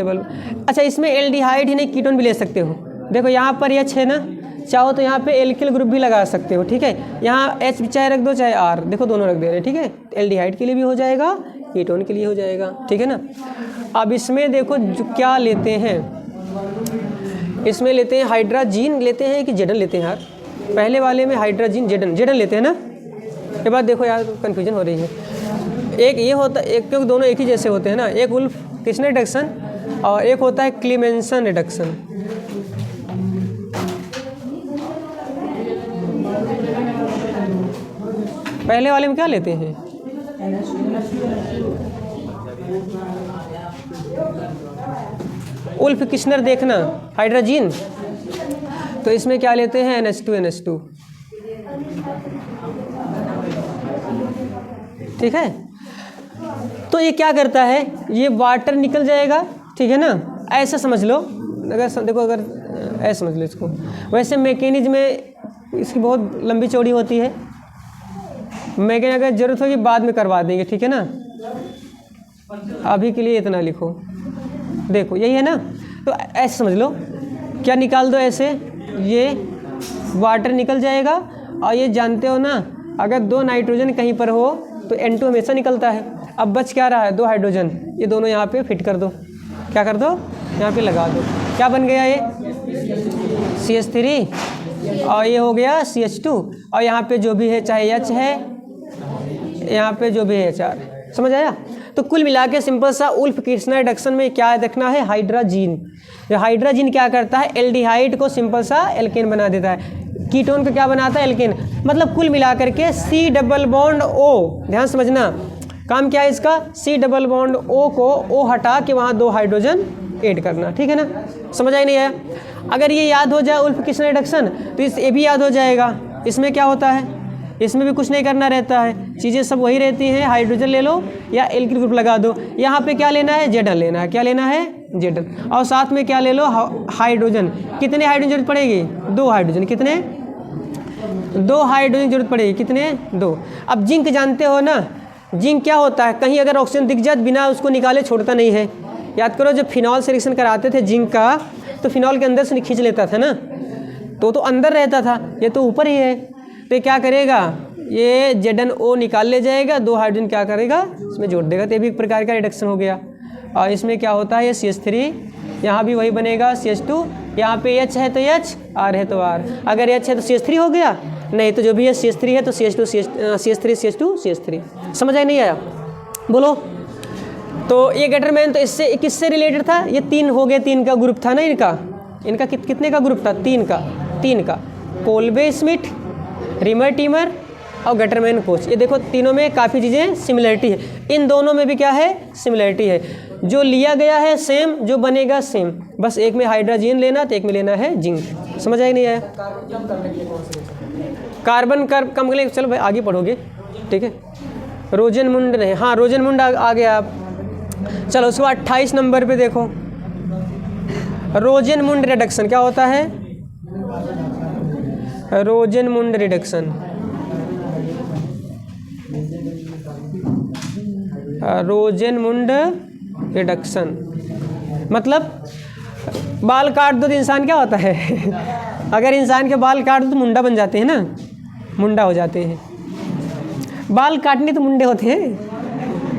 अच्छा, इसमें एल्डिहाइड ही नहीं, कीटोन भी ले सकते हो। देखो यहाँ पर H है ना, चाहो तो यहाँ पे एल्किल ग्रुप भी लगा सकते हो। ठीक है, यहाँ H चाहे रख दो चाहे R, देखो दोनों रख दे रहे हैं। ठीक है, एल्डिहाइड के लिए भी हो जाएगा, कीटोन के लिए हो जाएगा। ठीक है ना, अब इसमें देखो जो क्या लेते हैं, इसमें लेते हैं हाइड्राजीन लेते हैं कि जेडन लेते हैं यार, पहले वाले में हाइड्राजीन जेडन लेते हैं ना। ये बात देखो यार, कन्फ्यूजन हो रही है। एक ये होता है, एक क्योंकि दोनों एक ही जैसे होते हैं ना, एक उल्फ किस्नर रिडक्शन और एक होता है क्लेमेंसन रिडक्शन। पहले वाले में क्या लेते हैं, उल्फ किस्नर देखना हाइड्रोजन, तो इसमें क्या लेते हैं NH2। ठीक है, तो ये क्या करता है, ये वाटर निकल जाएगा। ठीक है ना, ऐसा समझ लो, अगर देखो अगर ऐसा समझ लो इसको। वैसे मैकेनिज्म में इसकी बहुत लंबी चौड़ी होती है, मैकेनिज्म अगर ज़रूरत होगी बाद में करवा देंगे। ठीक है ना, अभी के लिए इतना लिखो। देखो यही है ना, तो ऐसे समझ लो, क्या निकाल दो ऐसे, ये वाटर निकल जाएगा। और ये जानते हो ना, अगर 2 नाइट्रोजन कहीं पर हो तो N2 हमेशा निकलता है। अब बच क्या रहा है, 2 हाइड्रोजन, ये दोनों यहाँ पे फिट कर दो। क्या कर दो, यहाँ पे लगा दो। क्या बन गया ये CH3 और ये हो गया CH2, और यहाँ पे जो भी है चाहे H है, यहाँ पे जो भी है HR। समझ आया। तो कुल मिला के सिंपल सा उल्फ किस्नर रिडक्शन में क्या देखना है, हाइड्राजीन। जो हाइड्राजीन क्या करता है, एल्डिहाइड को सिंपल सा एल्केन बना देता है, कीटोन को क्या बनाता है, एल्केन। मतलब कुल मिला करके C डबल बॉन्ड O, ध्यान समझना, काम क्या है इसका, C डबल बॉन्ड O को O हटा के वहाँ 2 हाइड्रोजन ऐड करना। ठीक है ना, समझ आई नहीं आया। अगर ये याद हो जाए उल्फ किस्नर रिडक्शन, तो ये भी याद हो जाएगा। इसमें क्या होता है, इसमें भी कुछ नहीं करना रहता है, चीज़ें सब वही रहती हैं। हाइड्रोजन ले लो या एल्किल ग्रुप लगा दो। यहाँ पे क्या लेना है, जेडन लेना है। क्या लेना है, जेडन। और साथ में क्या ले लो, हाइड्रोजन। कितने हाइड्रोजन जरूरत पड़ेगी, 2 हाइड्रोजन। कितने, 2 हाइड्रोजन जरूरत पड़ेगी। कितने, 2। अब जिंक जानते हो ना, जिंक क्या होता है, कहीं अगर ऑक्सीजन दिख जाए बिना उसको निकाले छोड़ता नहीं है। याद करो जब फिनॉल से रिएक्शन कराते थे जिंक का, तो फिनॉल के अंदर से खींच लेता था ना, तो अंदर रहता था, ये तो ऊपर ही है। तो क्या करेगा, ये ZnO निकाल ले जाएगा, 2 हाइड्रोजन क्या करेगा इसमें जोड़ देगा, तो ये भी एक प्रकार का रिडक्शन हो गया। और इसमें क्या होता है, ये CH3, यहाँ भी वही बनेगा CH2, यहाँ पे H है तो H, R है तो R, अगर H है तो CH3 हो गया, नहीं तो जो भी है CH3 है तो CH2 CH3 CH2 CH3। समझ आई नहीं आया, बोलो। तो ये गेटरमैन तो इससे किससे रिलेटेड था, ये 3 हो गए, 3 का ग्रुप था ना इनका कितने का ग्रुप था, 3 का कोल्बे स्मिथ, रिमर टीमर और गटरमैन कोच। ये देखो तीनों में काफ़ी चीज़ें सिमिलरिटी है, इन दोनों में भी क्या है सिमिलरिटी है, जो लिया गया है सेम, जो बनेगा सेम, बस एक में हाइड्रोजन लेना तो एक में लेना है जिंक। समझ आई नहीं आया, कार्बन कम के लिए, चलो भाई आगे पढ़ोगे, ठीक है। रोजनमुंड नहीं, हाँ रोजनमुंड आ गया आप। चलो उसके बाद 28 नंबर पे देखो, रोजनमुंड रिडक्शन क्या होता है, रोजनमुंड रिडक्शन, रोजनमुंड रिडक्शन मतलब बाल काट दो तो इंसान क्या होता है अगर इंसान के बाल काट दो तो मुंडा बन जाते हैं ना, मुंडा हो जाते हैं। बाल काटने तो मुंडे होते हैं,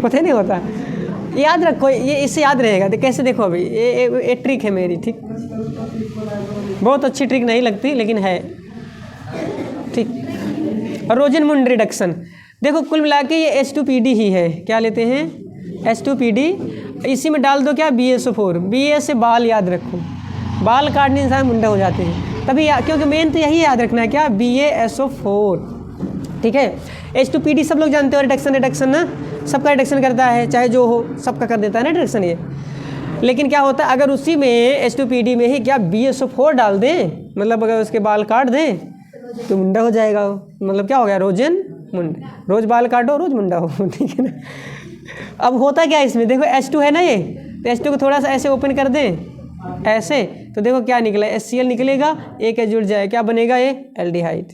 पता नहीं होता, याद रखो, ये इससे याद रहेगा। तो कैसे, देखो अभी ये ट्रिक है मेरी, ठीक, बहुत अच्छी ट्रिक नहीं लगती लेकिन है, ठीक। रोजनमुंड रिडक्शन देखो, कुल मिला के ये H2PD ही है, क्या लेते हैं H2PD, इसी में डाल दो क्या BaSO4, BA से बाल याद रखो, बाल काटने इंसान मुंडा हो जाते हैं तभी, क्योंकि मेन तो यही याद रखना है क्या BaSO4, ठीक है। H2PD सब लोग जानते हो, रिडक्शन ना, सबका रिडक्शन करता है, चाहे जो हो सबका कर देता है ना रिडक्शन ये। लेकिन क्या होता है अगर उसी में H2PD में ही क्या BaSO4 डाल दें, मतलब अगर उसके बाल काट दें तो मुंडा हो जाएगा, मतलब क्या हो गया रोजन मुंड, रोज बाल काटो रोज मुंडा हो, ठीक है ना। अब होता क्या है इसमें, देखो H2 है ना ये, तो H2 को थोड़ा सा ऐसे ओपन कर दें ऐसे, तो देखो क्या निकला, HCl निकलेगा, एक जुड़ जाए, क्या बनेगा ये एल्डिहाइड,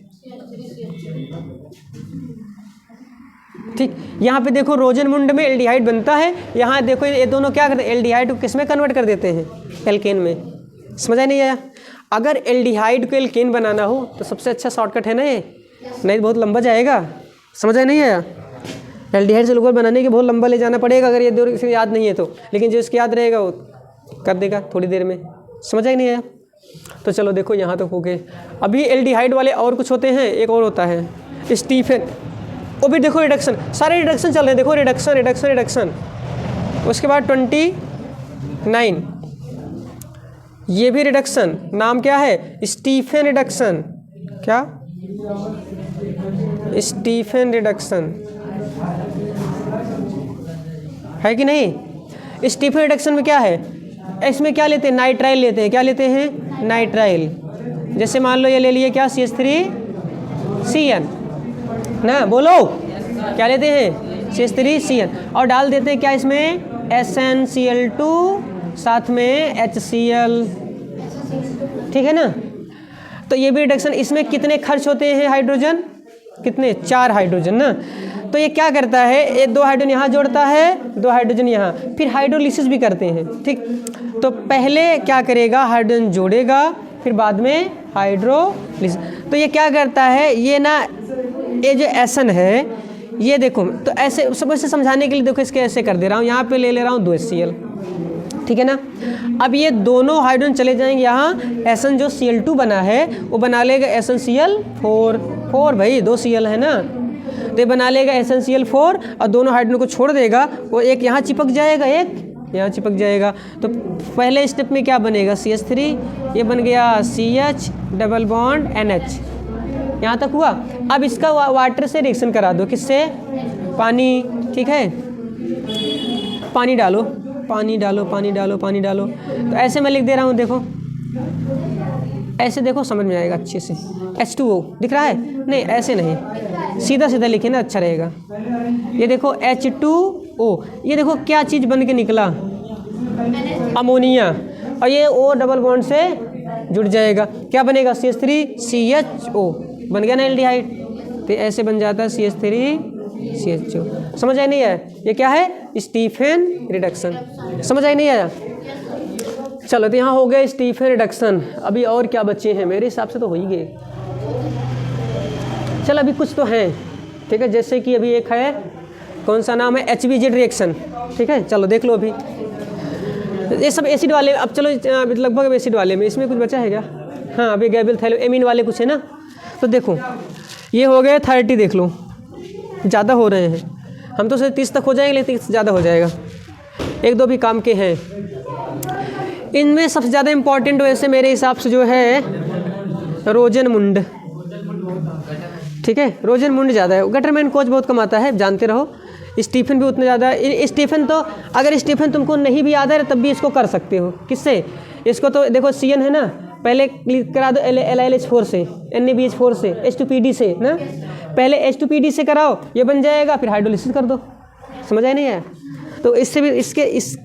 ठीक। यहाँ पे देखो रोजनमुंड में एल्डिहाइड बनता है, यहाँ देखो ये दोनों क्या करते हैं, एल्डिहाइड को किस में कन्वर्ट कर देते हैं, एल्केन में। समझ नहीं आया, अगर एल्डिहाइड को एल्केन बनाना हो तो सबसे अच्छा शॉर्टकट है ना ये, नहीं तो बहुत लंबा जाएगा। समझ नहीं आया, एल्डिहाइड से लोग बनाने के बहुत लंबा ले जाना पड़ेगा अगर ये दो याद नहीं है तो, लेकिन जो इसके याद रहेगा वो कर देगा थोड़ी देर में। समझ नहीं आया, तो चलो देखो यहाँ तक हो गए। अभी एल्डिहाइड वाले और कुछ होते हैं, एक और होता है स्टीफेन, वो भी देखो रिडक्शन, सारे रिडक्शन चल रहे हैं, देखो रिडक्शन रिडक्शन रिडक्शन। उसके बाद 29 ये भी रिडक्शन, नाम क्या है स्टीफेन रिडक्शन, क्या स्टीफेन रिडक्शन है कि नहीं। स्टीफेन रिडक्शन में क्या है, इसमें क्या लेते हैं नाइट्राइल लेते हैं, क्या लेते हैं नाइट्राइल, जैसे मान लो ये ले लिए क्या CH3CN ना, बोलो क्या लेते हैं CH3CN, और डाल देते हैं क्या इसमें SnCl2 साथ में HCl, ठीक है ना। तो ये भी रिडक्शन, इसमें कितने खर्च होते हैं हाइड्रोजन, कितने 4 हाइड्रोजन ना। तो ये क्या करता है, ये 2 हाइड्रोजन यहाँ जोड़ता है, 2 हाइड्रोजन यहाँ, फिर हाइड्रोलिसिस भी करते हैं, ठीक। तो पहले क्या करेगा हाइड्रोजन जोड़ेगा, फिर बाद में हाइड्रोलिसिस। तो ये क्या करता है, ये ना ये जो एसन है ये देखो, तो ऐसे सब ऐसे समझाने के लिए देखो इसके ऐसे कर दे रहा हूँ, यहाँ पे ले रहा हूँ 2 HCl, ठीक है ना। अब ये दोनों हाइड्रोजन चले जाएंगे यहाँ, एसन जो Cl2 बना है वो बना लेगा SnCl4 भाई 2 Cl है ना, तो ये बना लेगा SnCl4 और दोनों हाइड्रोजन को छोड़ देगा, वो एक यहाँ चिपक जाएगा एक यहाँ चिपक जाएगा। तो पहले स्टेप में क्या बनेगा CH3, ये बन गया CH डबल बॉन्ड NH, यहाँ तक हुआ। अब इसका वाटर से रिएक्शन करा दो, किससे, पानी, ठीक है। पानी डालो पानी डालो पानी डालो पानी डालो, तो ऐसे मैं लिख दे रहा हूँ, देखो ऐसे देखो समझ में आएगा अच्छे से। H2O दिख रहा है, नहीं ऐसे नहीं, सीधा सीधा लिखे ना अच्छा रहेगा। ये देखो H2O, ये देखो क्या चीज़ बन के निकला, अमोनिया, और ये O डबल बॉन्ड से जुड़ जाएगा, क्या बनेगा CH3CHO, बन गया ना एल्डिहाइड। तो ऐसे बन जाता है CH3CHO। समझ आई नहीं आया, ये क्या है स्टीफेन रिडक्शन। समझ आई नहीं आया, चलो तो यहाँ हो गया स्टीफेन रिडक्शन। अभी और क्या बच्चे हैं, मेरे हिसाब से तो हो ही गए। चल अभी कुछ तो हैं, ठीक है, जैसे कि अभी एक है, कौन सा नाम है, HBZ रिएक्शन। ठीक है, चलो देख लो अभी ये सब एसिड वाले। अब चलो लगभग एसिड वाले में, इसमें कुछ बचा है क्या? हाँ, अभी गैबिल थैलो एमीन वाले कुछ है ना। तो देखो ये हो गए 30, देख लो ज़्यादा हो रहे हैं, हम तो सिर्फ 30 तक हो जाएंगे, लेकिन 30 ज़्यादा हो जाएगा। एक दो भी काम के हैं। इनमें सबसे ज़्यादा इम्पॉर्टेंट वैसे मेरे हिसाब से जो है रोजनमुंड। ठीक है, रोजनमुंड ज़्यादा है। गटरमैन कोच बहुत कम आता है, जानते रहो। स्टीफन भी उतना ज़्यादा, स्टीफन तो अगर स्टीफन तुमको नहीं भी याद है तब भी इसको कर सकते हो। किससे? इसको तो देखो CN है ना, पहले क्लिक करा दो LiLH4 से, NaBH4 से, H2PD से ना, पहले H2PD से कराओ, ये बन जाएगा, फिर हाइड्रोलिसिस कर दो। समझ आया नहीं आया? तो इससे भी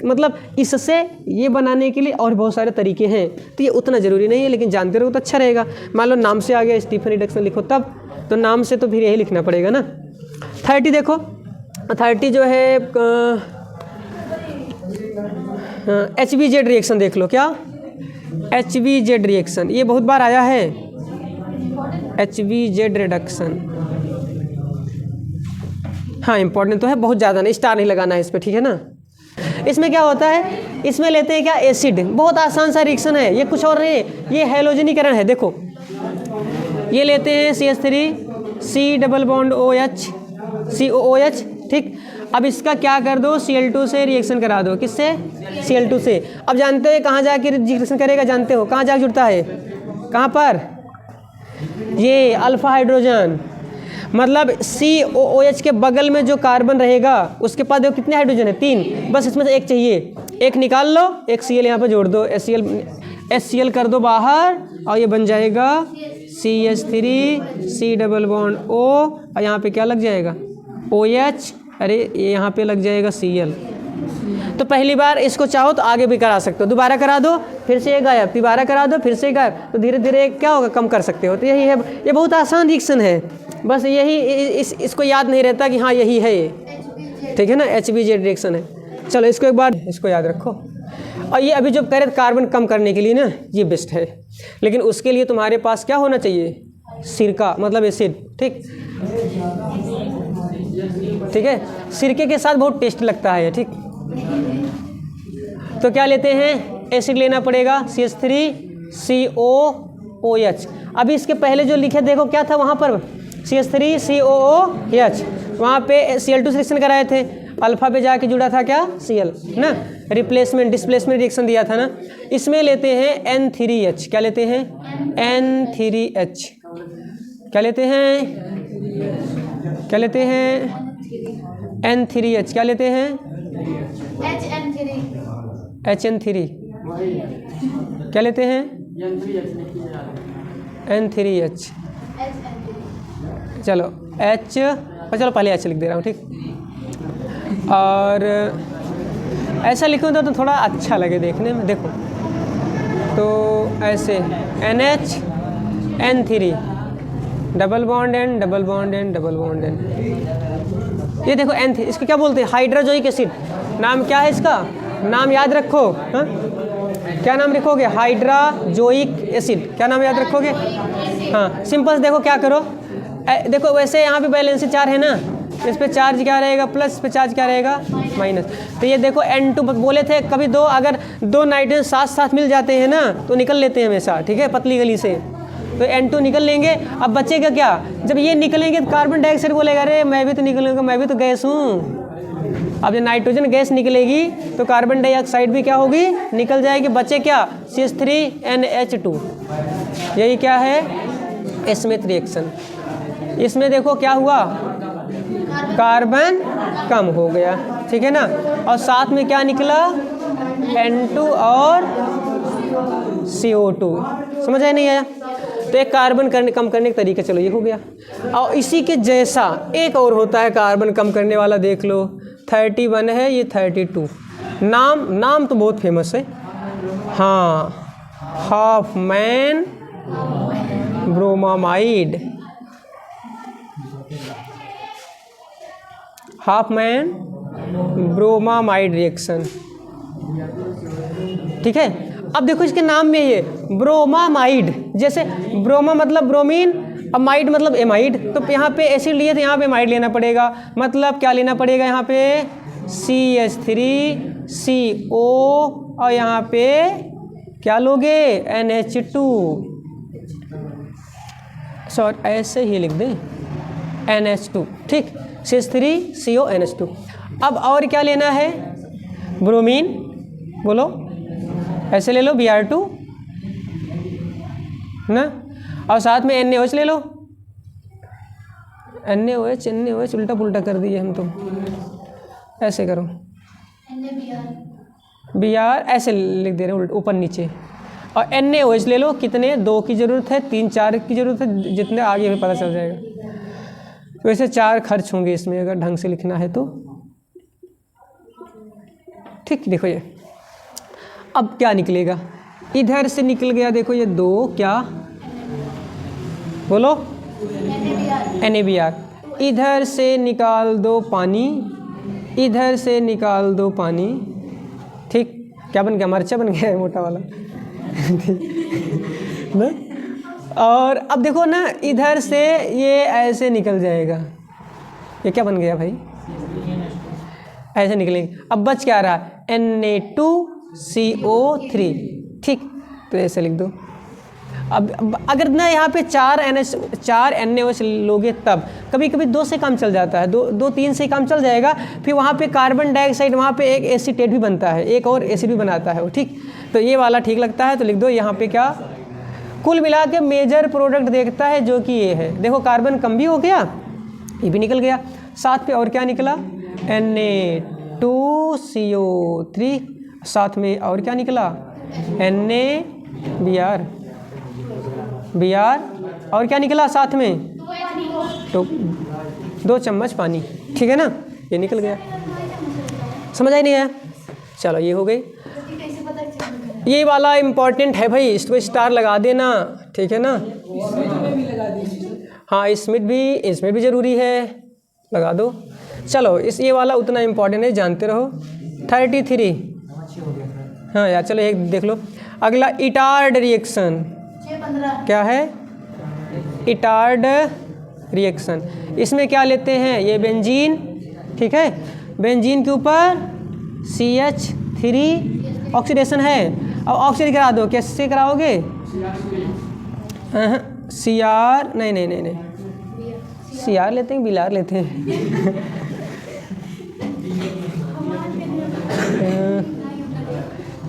मतलब इससे ये बनाने के लिए और बहुत सारे तरीके हैं, तो ये उतना ज़रूरी नहीं है, लेकिन जानते रहो तो अच्छा रहेगा। मान लो नाम से आ गया स्टीफन रिडक्शन लिखो तब, तो नाम से तो फिर यही लिखना पड़ेगा ना। 30 देखो, 30 जो है HBZ रिएक्शन देख लो। क्या? HBZ रिएक्शन, ये बहुत बार आया है, HBZ रिडक्शन। हाँ इंपॉर्टेंट तो है, बहुत ज़्यादा नहीं, स्टार नहीं लगाना है इस पर, ठीक है ना। इसमें क्या होता है, इसमें लेते हैं क्या, एसिड। बहुत आसान सा रिएक्शन है ये, कुछ और नहीं, ये हैलोजनीकरण है। देखो ये लेते हैं CH3 double bond OH COOH। ठीक, अब इसका क्या कर दो, Cl2 से रिएक्शन करा दो। किससे? Cl2 से। अब जानते हो कहाँ जाके रिएक्शन करेगा, जानते हो कहाँ जाके जुड़ता है, कहाँ पर, ये अल्फा हाइड्रोजन। मतलब COOH के बगल में जो कार्बन रहेगा उसके पास देखो कितने हाइड्रोजन है, 3, बस इसमें से एक चाहिए, एक निकाल लो, एक Cl यहाँ पर जोड़ दो, HCl कर दो बाहर, और ये बन जाएगा CH3 डबल बॉन्ड O, और यहाँ पे क्या लग जाएगा, OH, अरे यहाँ पे लग जाएगा Cl। तो पहली बार इसको चाहो तो आगे भी करा सकते हो, दोबारा करा दो फिर से ये गायब, दोबारा करा दो फिर से गायब, तो धीरे धीरे क्या होगा, कम कर सकते हो। तो यही है, ये बहुत आसान रिएक्शन है, बस यही इसको याद नहीं रहता कि हाँ यही है ये। ठीक है ना, HBZ रिएक्शन है। चलो इसको एक बार इसको याद रखो। और ये अभी जो करें कार्बन कम करने के लिए ना, ये बेस्ट है, लेकिन उसके लिए तुम्हारे पास क्या होना चाहिए, सिरका, मतलब एसिड। ठीक, ठीक है, सिरके के साथ बहुत टेस्ट लगता है। ठीक, तो क्या लेते हैं, एसिड लेना पड़ेगा, CH3COOH। अभी इसके पहले जो लिखे देखो क्या था वहाँ पर, CH3COOH, वहाँ पे Cl2 रिएक्शन कराए थे, अल्फा पे जाके जुड़ा था क्या, Cl ना, रिप्लेसमेंट डिस्प्लेसमेंट रिएक्शन दिया था ना। इसमें लेते हैं N3H, क्या लेते हैं, N3H, क्या लेते हैं, क्या लेते हैं, N3H, क्या लेते हैं, HN3, क्या लेते हैं, N3H। चलो H, और चलो पहले H लिख दे रहा हूँ। ठीक, और ऐसा लिखूँ तो थोड़ा अच्छा लगे देखने में। देखो तो ऐसे NH N3 double bond N double bond N double bond N। ये देखो N3, इसको क्या बोलते हैं, हाइड्रोजोइक एसिड। नाम क्या है इसका, नाम याद रखो। हाँ, क्या नाम रखोगे, हाइड्रोजोइक एसिड, क्या नाम याद रखोगे। हाँ सिंपल, देखो क्या करो, देखो वैसे यहाँ पे बैलेंस चार्ज है ना, इस पे चार्ज क्या रहेगा प्लस, इस पे चार्ज क्या रहेगा माइनस। तो ये देखो N2 बोले थे कभी दो, अगर दो नाइट्रोजन साथ साथ मिल जाते हैं ना तो निकल लेते हैं हमेशा। ठीक है, पतली गली से, तो N2 निकल लेंगे। अब बचेगा क्या, जब ये निकलेंगे तो कार्बन डाइऑक्साइड बोलेगा अरे मैं भी तो निकलूँगा, मैं भी तो गैस हूँ। अब जब नाइट्रोजन गैस निकलेगी तो कार्बन डाइऑक्साइड भी क्या होगी, निकल जाएगी, बचे क्या, CH3NH2। यही क्या है, स्मिथ रिएक्शन। इसमें देखो क्या हुआ, कार्बन कम हो गया। ठीक है ना, और साथ में क्या निकला, N2 और CO2। समझ आया नहीं आया। तो एक कार्बन कम करने का तरीका, चलो ये हो गया। और इसी के जैसा एक और होता है कार्बन कम करने वाला, देख लो 31 है, ये 32। नाम तो बहुत फेमस है, हाँ, Hofmann bromamide, Hofmann bromamide reaction. ठीक है, अब देखो इसके नाम में ये ब्रोमामाइड, जैसे ब्रोमा मतलब ब्रोमीन, अमाइड मतलब एमाइड, तो यहाँ पे एसिड लिए तो यहाँ पे एमाइड लेना पड़ेगा, मतलब क्या लेना पड़ेगा यहाँ पे CH3CO और यहाँ पे क्या लोगे NH2, सॉरी ऐसे ही लिख दें NH2, ठीक, CH3CO NH2। अब और क्या लेना है, ब्रोमीन, बोलो ऐसे ले लो Br2 ना, और साथ में NaOH ले लो, NaOH उल्टा पुल्टा कर दिए हम तो, ऐसे करो Br ऐसे लिख दे रहे हैं ऊपर नीचे, और NaOH ले लो, कितने 2 की ज़रूरत है, 3 4 की ज़रूरत है, जितने आगे भी पता चल जाएगा। वैसे 4 खर्च होंगे इसमें अगर ढंग से लिखना है तो, ठीक। देखो ये अब क्या निकलेगा, इधर से निकल गया, देखो ये 2 क्या, बोलो NaBr, इधर से निकाल दो पानी, इधर से निकाल दो पानी, ठीक, क्या बन गया, मरचा बन गया है मोटा वाला ना। और अब देखो ना, इधर से ये ऐसे निकल जाएगा, ये क्या बन गया भाई, ऐसे निकलेंगे। अब बच क्या रहा, Na2CO3, ठीक, तो ऐसे लिख दो। अब अगर ना यहाँ पे 4 NaOH लोगे तब कभी कभी 2 से काम चल जाता है, 2-3 से काम चल जाएगा, फिर वहाँ पे कार्बन डाइऑक्साइड, वहाँ पे एक एसीटेट भी बनता है, एक और एसिड भी बनाता है वो, ठीक। तो ये वाला ठीक लगता है तो लिख दो यहाँ पे क्या, कुल मिला के मेजर प्रोडक्ट देखता है जो कि ये है। देखो कार्बन कम भी हो गया, ये भी निकल गया, साथ पे और क्या निकला Na2CO3, साथ में और क्या निकला NaBr, और क्या निकला साथ में, तो 2 चम्मच पानी, ठीक है ना, ये निकल गया। समझ आई नहीं है, चलो ये हो गई। ये वाला इम्पोर्टेंट है भाई, इसको स्टार लगा देना, ठीक है ना। हाँ इसमें भी ज़रूरी है, लगा दो। चलो ये वाला उतना इम्पोर्टेंट है, जानते रहो। 33, हाँ यार चलो एक देख लो। अगला इटार्ड रिएक्शन, क्या है इटार्ड रिएक्शन, इसमें क्या लेते हैं, ये बेंजीन, ठीक है, बेंजीन के ऊपर CH3 ऑक्सीडेशन है, अब ऑक्सीडेशन करा दो, कैसे कराओगे, CR नहीं CR लेते हैं, बिलार लेते हैं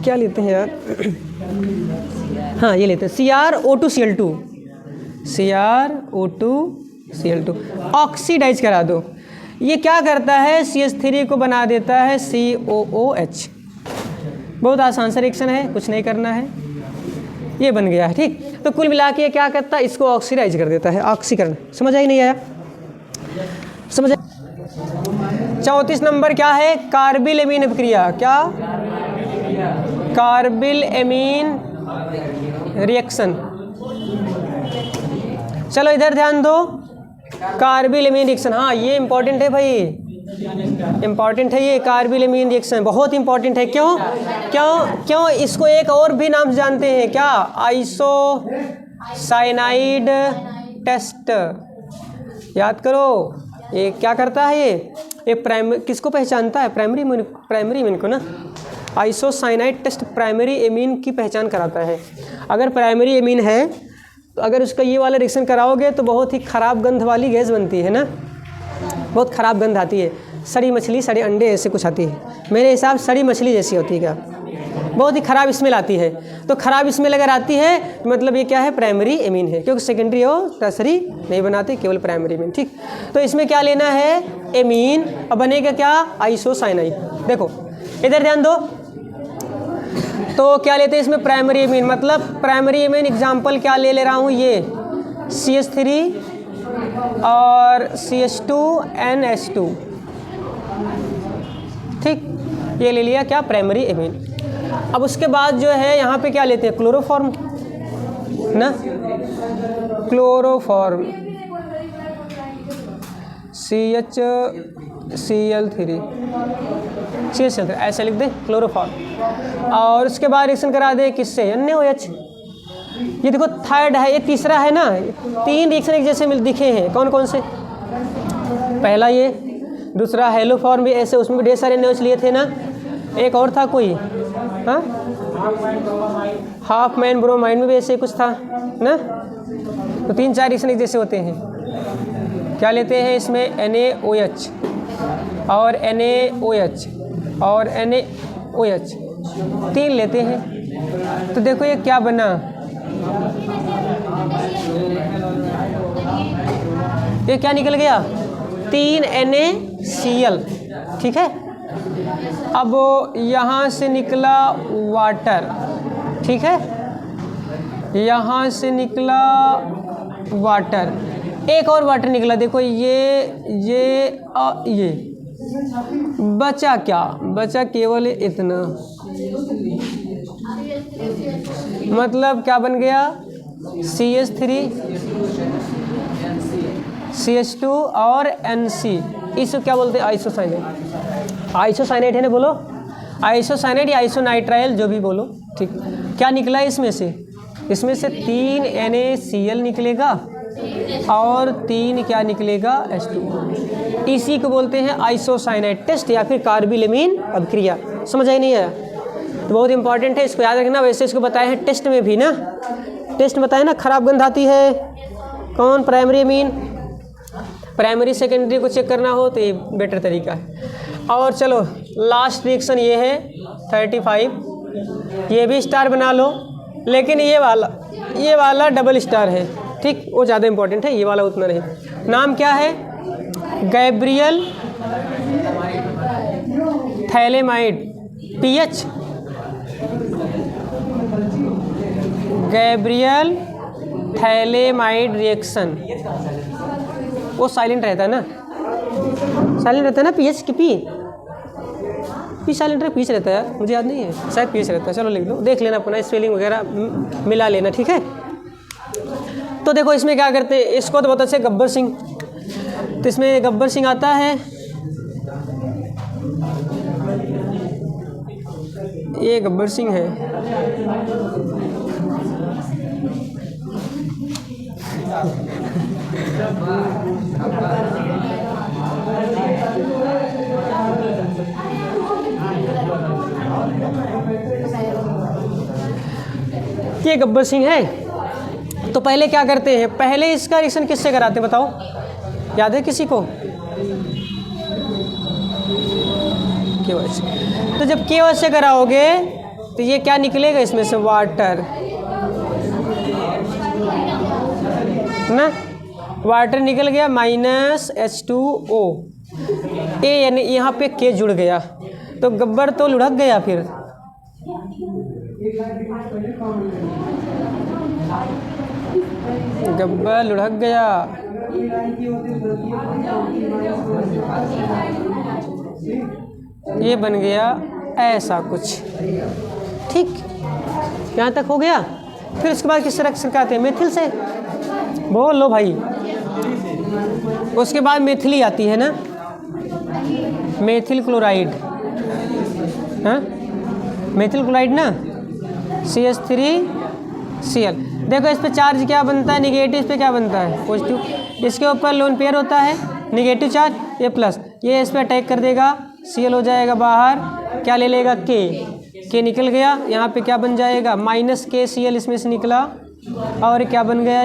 क्या लेते हैं यार, हाँ ये लेते हैं CrO2Cl2 ऑक्सीडाइज करा दो। ये क्या करता है, CH3 को बना देता है COOH। बहुत आसान सा रिएक्शन है, कुछ नहीं करना है, ये बन गया है, ठीक। तो कुल मिला के ये क्या करता है, इसको ऑक्सीडाइज कर देता है, ऑक्सीकरण। समझ आई नहीं आया, समझ। 34 नंबर क्या है, कार्बिल एमीन अभिक्रिया, क्या कार्बिल एमीन रिएक्शन। चलो इधर ध्यान दो, कार्बिल एमीन रिएक्शन, हाँ ये इंपॉर्टेंट है भाई, इंपॉर्टेंट है ये कार्बिल एमीन रिएक्शन, बहुत इंपॉर्टेंट है। क्यों क्यों क्यों, इसको एक और भी नाम से जानते हैं, क्या, आइसोसाइनाइड टेस्ट। याद करो, ये क्या करता है, ये किसको पहचानता है, प्राइमरी एमीन को ना। आइसोसाइनाइड टेस्ट प्राइमरी एमीन की पहचान कराता है। अगर प्राइमरी एमीन है तो अगर उसका ये वाला रिएक्शन कराओगे तो बहुत ही ख़राब गंध वाली गैस बनती है ना, बहुत ख़राब गंध आती है, सड़ी मछली सड़े अंडे ऐसे कुछ आती है, मेरे हिसाब सड़ी मछली जैसी होती है, क्या बहुत ही ख़राब स्मेल आती है। तो ख़राब स्मेल अगर आती है तो मतलब ये क्या है, प्राइमरी एमीन है, क्योंकि सेकेंडरी और टर्सरी नहीं बनाते, केवल प्राइमरी एमीन, ठीक। तो इसमें क्या लेना है, एमीन, अब बनेगा क्या, आइसोसाइनाइड। देखो इधर ध्यान दो, तो क्या लेते हैं इसमें, प्राइमरी एमीन, मतलब प्राइमरी एमीन एग्जाम्पल क्या ले रहा हूँ, ये CH3 और CH2NH2, ठीक, ये ले लिया क्या, प्राइमरी एमीन। अब उसके बाद जो है यहाँ पे क्या लेते हैं, क्लोरोफॉर्म ना, क्लोरोफॉर्म CHCl3 ऐसे लिख दे क्लोरोफॉर्म, और उसके बाद रिएक्शन करा दे किससे, NaOH। ये देखो थर्ड है, ये तीसरा है ना, 3 रिएक्शन एक जैसे मिल दिखे हैं, कौन कौन से? पहला ये, दूसरा हेलो फॉर्म भी ऐसे, उसमें भी ढेर सारे नोच लिए थे ना। एक और था कोई, हाँ, हाफ मैन ब्रोमाइड में भी ऐसे कुछ था ना। तो 3-4 रिएक्शन एक जैसे होते हैं। क्या लेते हैं इसमें? NaOH और NaOH और NaOH, 3 लेते हैं। तो देखो ये क्या बना, ये क्या निकल गया? 3 NaCl, ठीक है। अब यहाँ से निकला वाटर, ठीक है, यहाँ से निकला वाटर, एक और वाटर निकला, देखो ये बचा क्या? बचा केवल इतना, मतलब क्या बन गया? CH3 CH2 और NC, इसको क्या बोलते हैं? आइसोसाइनेट। आइसोसाइनेट है ना, बोलो आइसोसाइनेट या आइसोनाइट्राइल, जो भी बोलो, ठीक। क्या निकला इसमें से? इसमें से 3 NaCl निकलेगा और 3 क्या निकलेगा? H2। इसी को बोलते हैं आइसोसाइनेट टेस्ट या फिर कार्बिलेमीन अभिक्रिया। समझ आई नहीं आया? तो बहुत इंपॉर्टेंट है, इसको याद रखना। वैसे इसको बताए हैं टेस्ट में भी ना, टेस्ट बताए ना, खराब गंध आती है, कौन? Primary amine. प्राइमरी सेकेंडरी को चेक करना हो तो ये बेटर तरीका है। और चलो लास्ट रिएक्शन ये है 35, ये भी स्टार बना लो, लेकिन ये वाला डबल स्टार है, ठीक, वो ज़्यादा इंपॉर्टेंट है, ये वाला उतना नहीं। नाम क्या है? Gabriel phthalimide, pH Gabriel phthalimide reaction. वो साइलेंट रहता है ना, साइलेंट रहता है ना, पीएच की पी साइलेंट है, पीच रहता है, मुझे याद नहीं है, शायद पीच रहता है। चलो लिख दो, देख लेना अपना स्पेलिंग वगैरह मिला लेना, ठीक है। तो देखो इसमें क्या करते हैं, इसको तो बहुत अच्छे गब्बर सिंह, तो इसमें गब्बर सिंह आता है, ये गब्बर सिंह है, ये गब्बर सिंह है। तो पहले क्या करते हैं, पहले इसका रिएक्शन किससे कराते हैं बताओ, याद है किसी को? KOH। तो जब KOH से कराओगे तो ये क्या निकलेगा इसमें से? वाटर ना, वाटर निकल गया माइनस H2O, ए यानी यहाँ पे K जुड़ गया, तो गब्बर तो लुढ़क गया, फिर गब्बर लुढ़क गया। ये बन गया ऐसा कुछ, ठीक, यहाँ तक हो गया। फिर उसके बाद किस तरह से आते हैं? मेथिल से, बोल लो भाई। उसके बाद मेथिली आती है ना, मेथिल क्लोराइड, हाँ मेथिल क्लोराइड ना, CH3Cl। देखो इस पे चार्ज क्या बनता है? निगेटिव। इस पे क्या बनता है? पॉजिटिव। इसके ऊपर लोन पेयर होता है, निगेटिव चार्ज, ये प्लस, ये इस पे अटैक कर देगा, Cl हो जाएगा बाहर, क्या ले लेगा? K निकल गया, यहाँ पे क्या बन जाएगा? माइनस KCl इसमें से निकला, और क्या बन गया?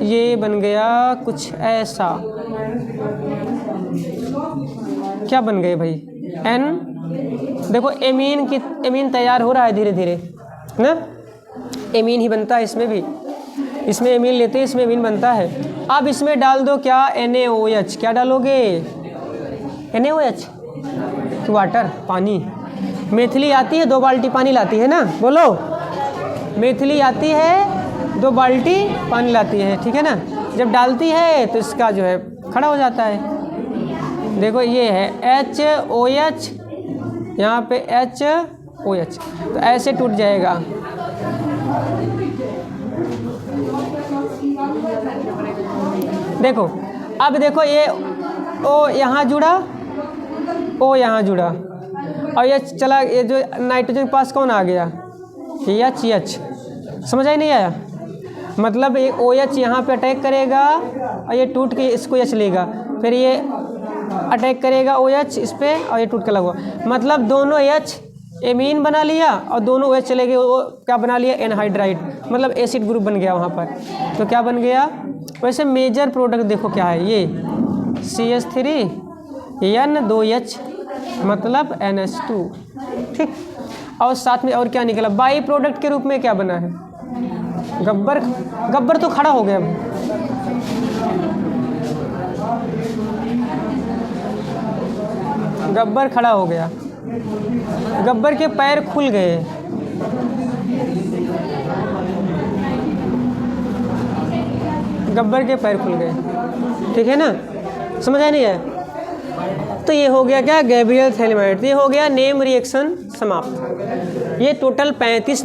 ये बन गया कुछ ऐसा, क्या बन गए भाई? N। देखो एमीन तैयार हो रहा है धीरे धीरे ना, एमीन ही बनता है इसमें भी, इसमें एमीन लेते हैं, इसमें एमीन बनता है। अब इसमें डाल दो क्या? NaOH। क्या डालोगे? NaOH, वाटर, पानी। मेथिली आती है 2 बाल्टी पानी लाती है ना, बोलो, मेथिली आती है 2 बाल्टी पानी लाती है, ठीक है ना। जब डालती है तो इसका जो है खड़ा हो जाता है। देखो ये है HOH, यहाँ पे HOH, तो ऐसे टूट जाएगा। देखो अब देखो ये O यहाँ जुड़ा, O यहाँ जुड़ा, और ये चला, ये जो नाइट्रोजन के पास कौन आ गया? एच एच, समझ आई नहीं आया? मतलब ये ओ एच यहाँ पे अटैक करेगा और ये टूट के इसको एच लेगा, फिर ये अटैक करेगा ओ एच इस पर और ये टूट के लगा, मतलब दोनों एच एमीन बना लिया और दोनों एच चले गए, वो क्या बना लिया? एनहाइड्राइड, मतलब एसिड ग्रुप बन गया वहाँ पर। तो क्या बन गया? वैसे मेजर प्रोडक्ट देखो क्या है, ये CH3N2H मतलब NH2, ठीक। और साथ में और क्या निकला? बाई प्रोडक्ट के रूप में क्या बना है? गब्बर। गब्बर तो खड़ा हो गया अब, गब्बर खड़ा हो गया, गब्बर के पैर खुल गए, गब्बर के पैर खुल गए, ठीक है ना? समझ आया नहीं है? तो ये हो गया क्या? Gabriel phthalimide. ये हो गया नेम रिएक्शन समाप्त। ये टोटल 35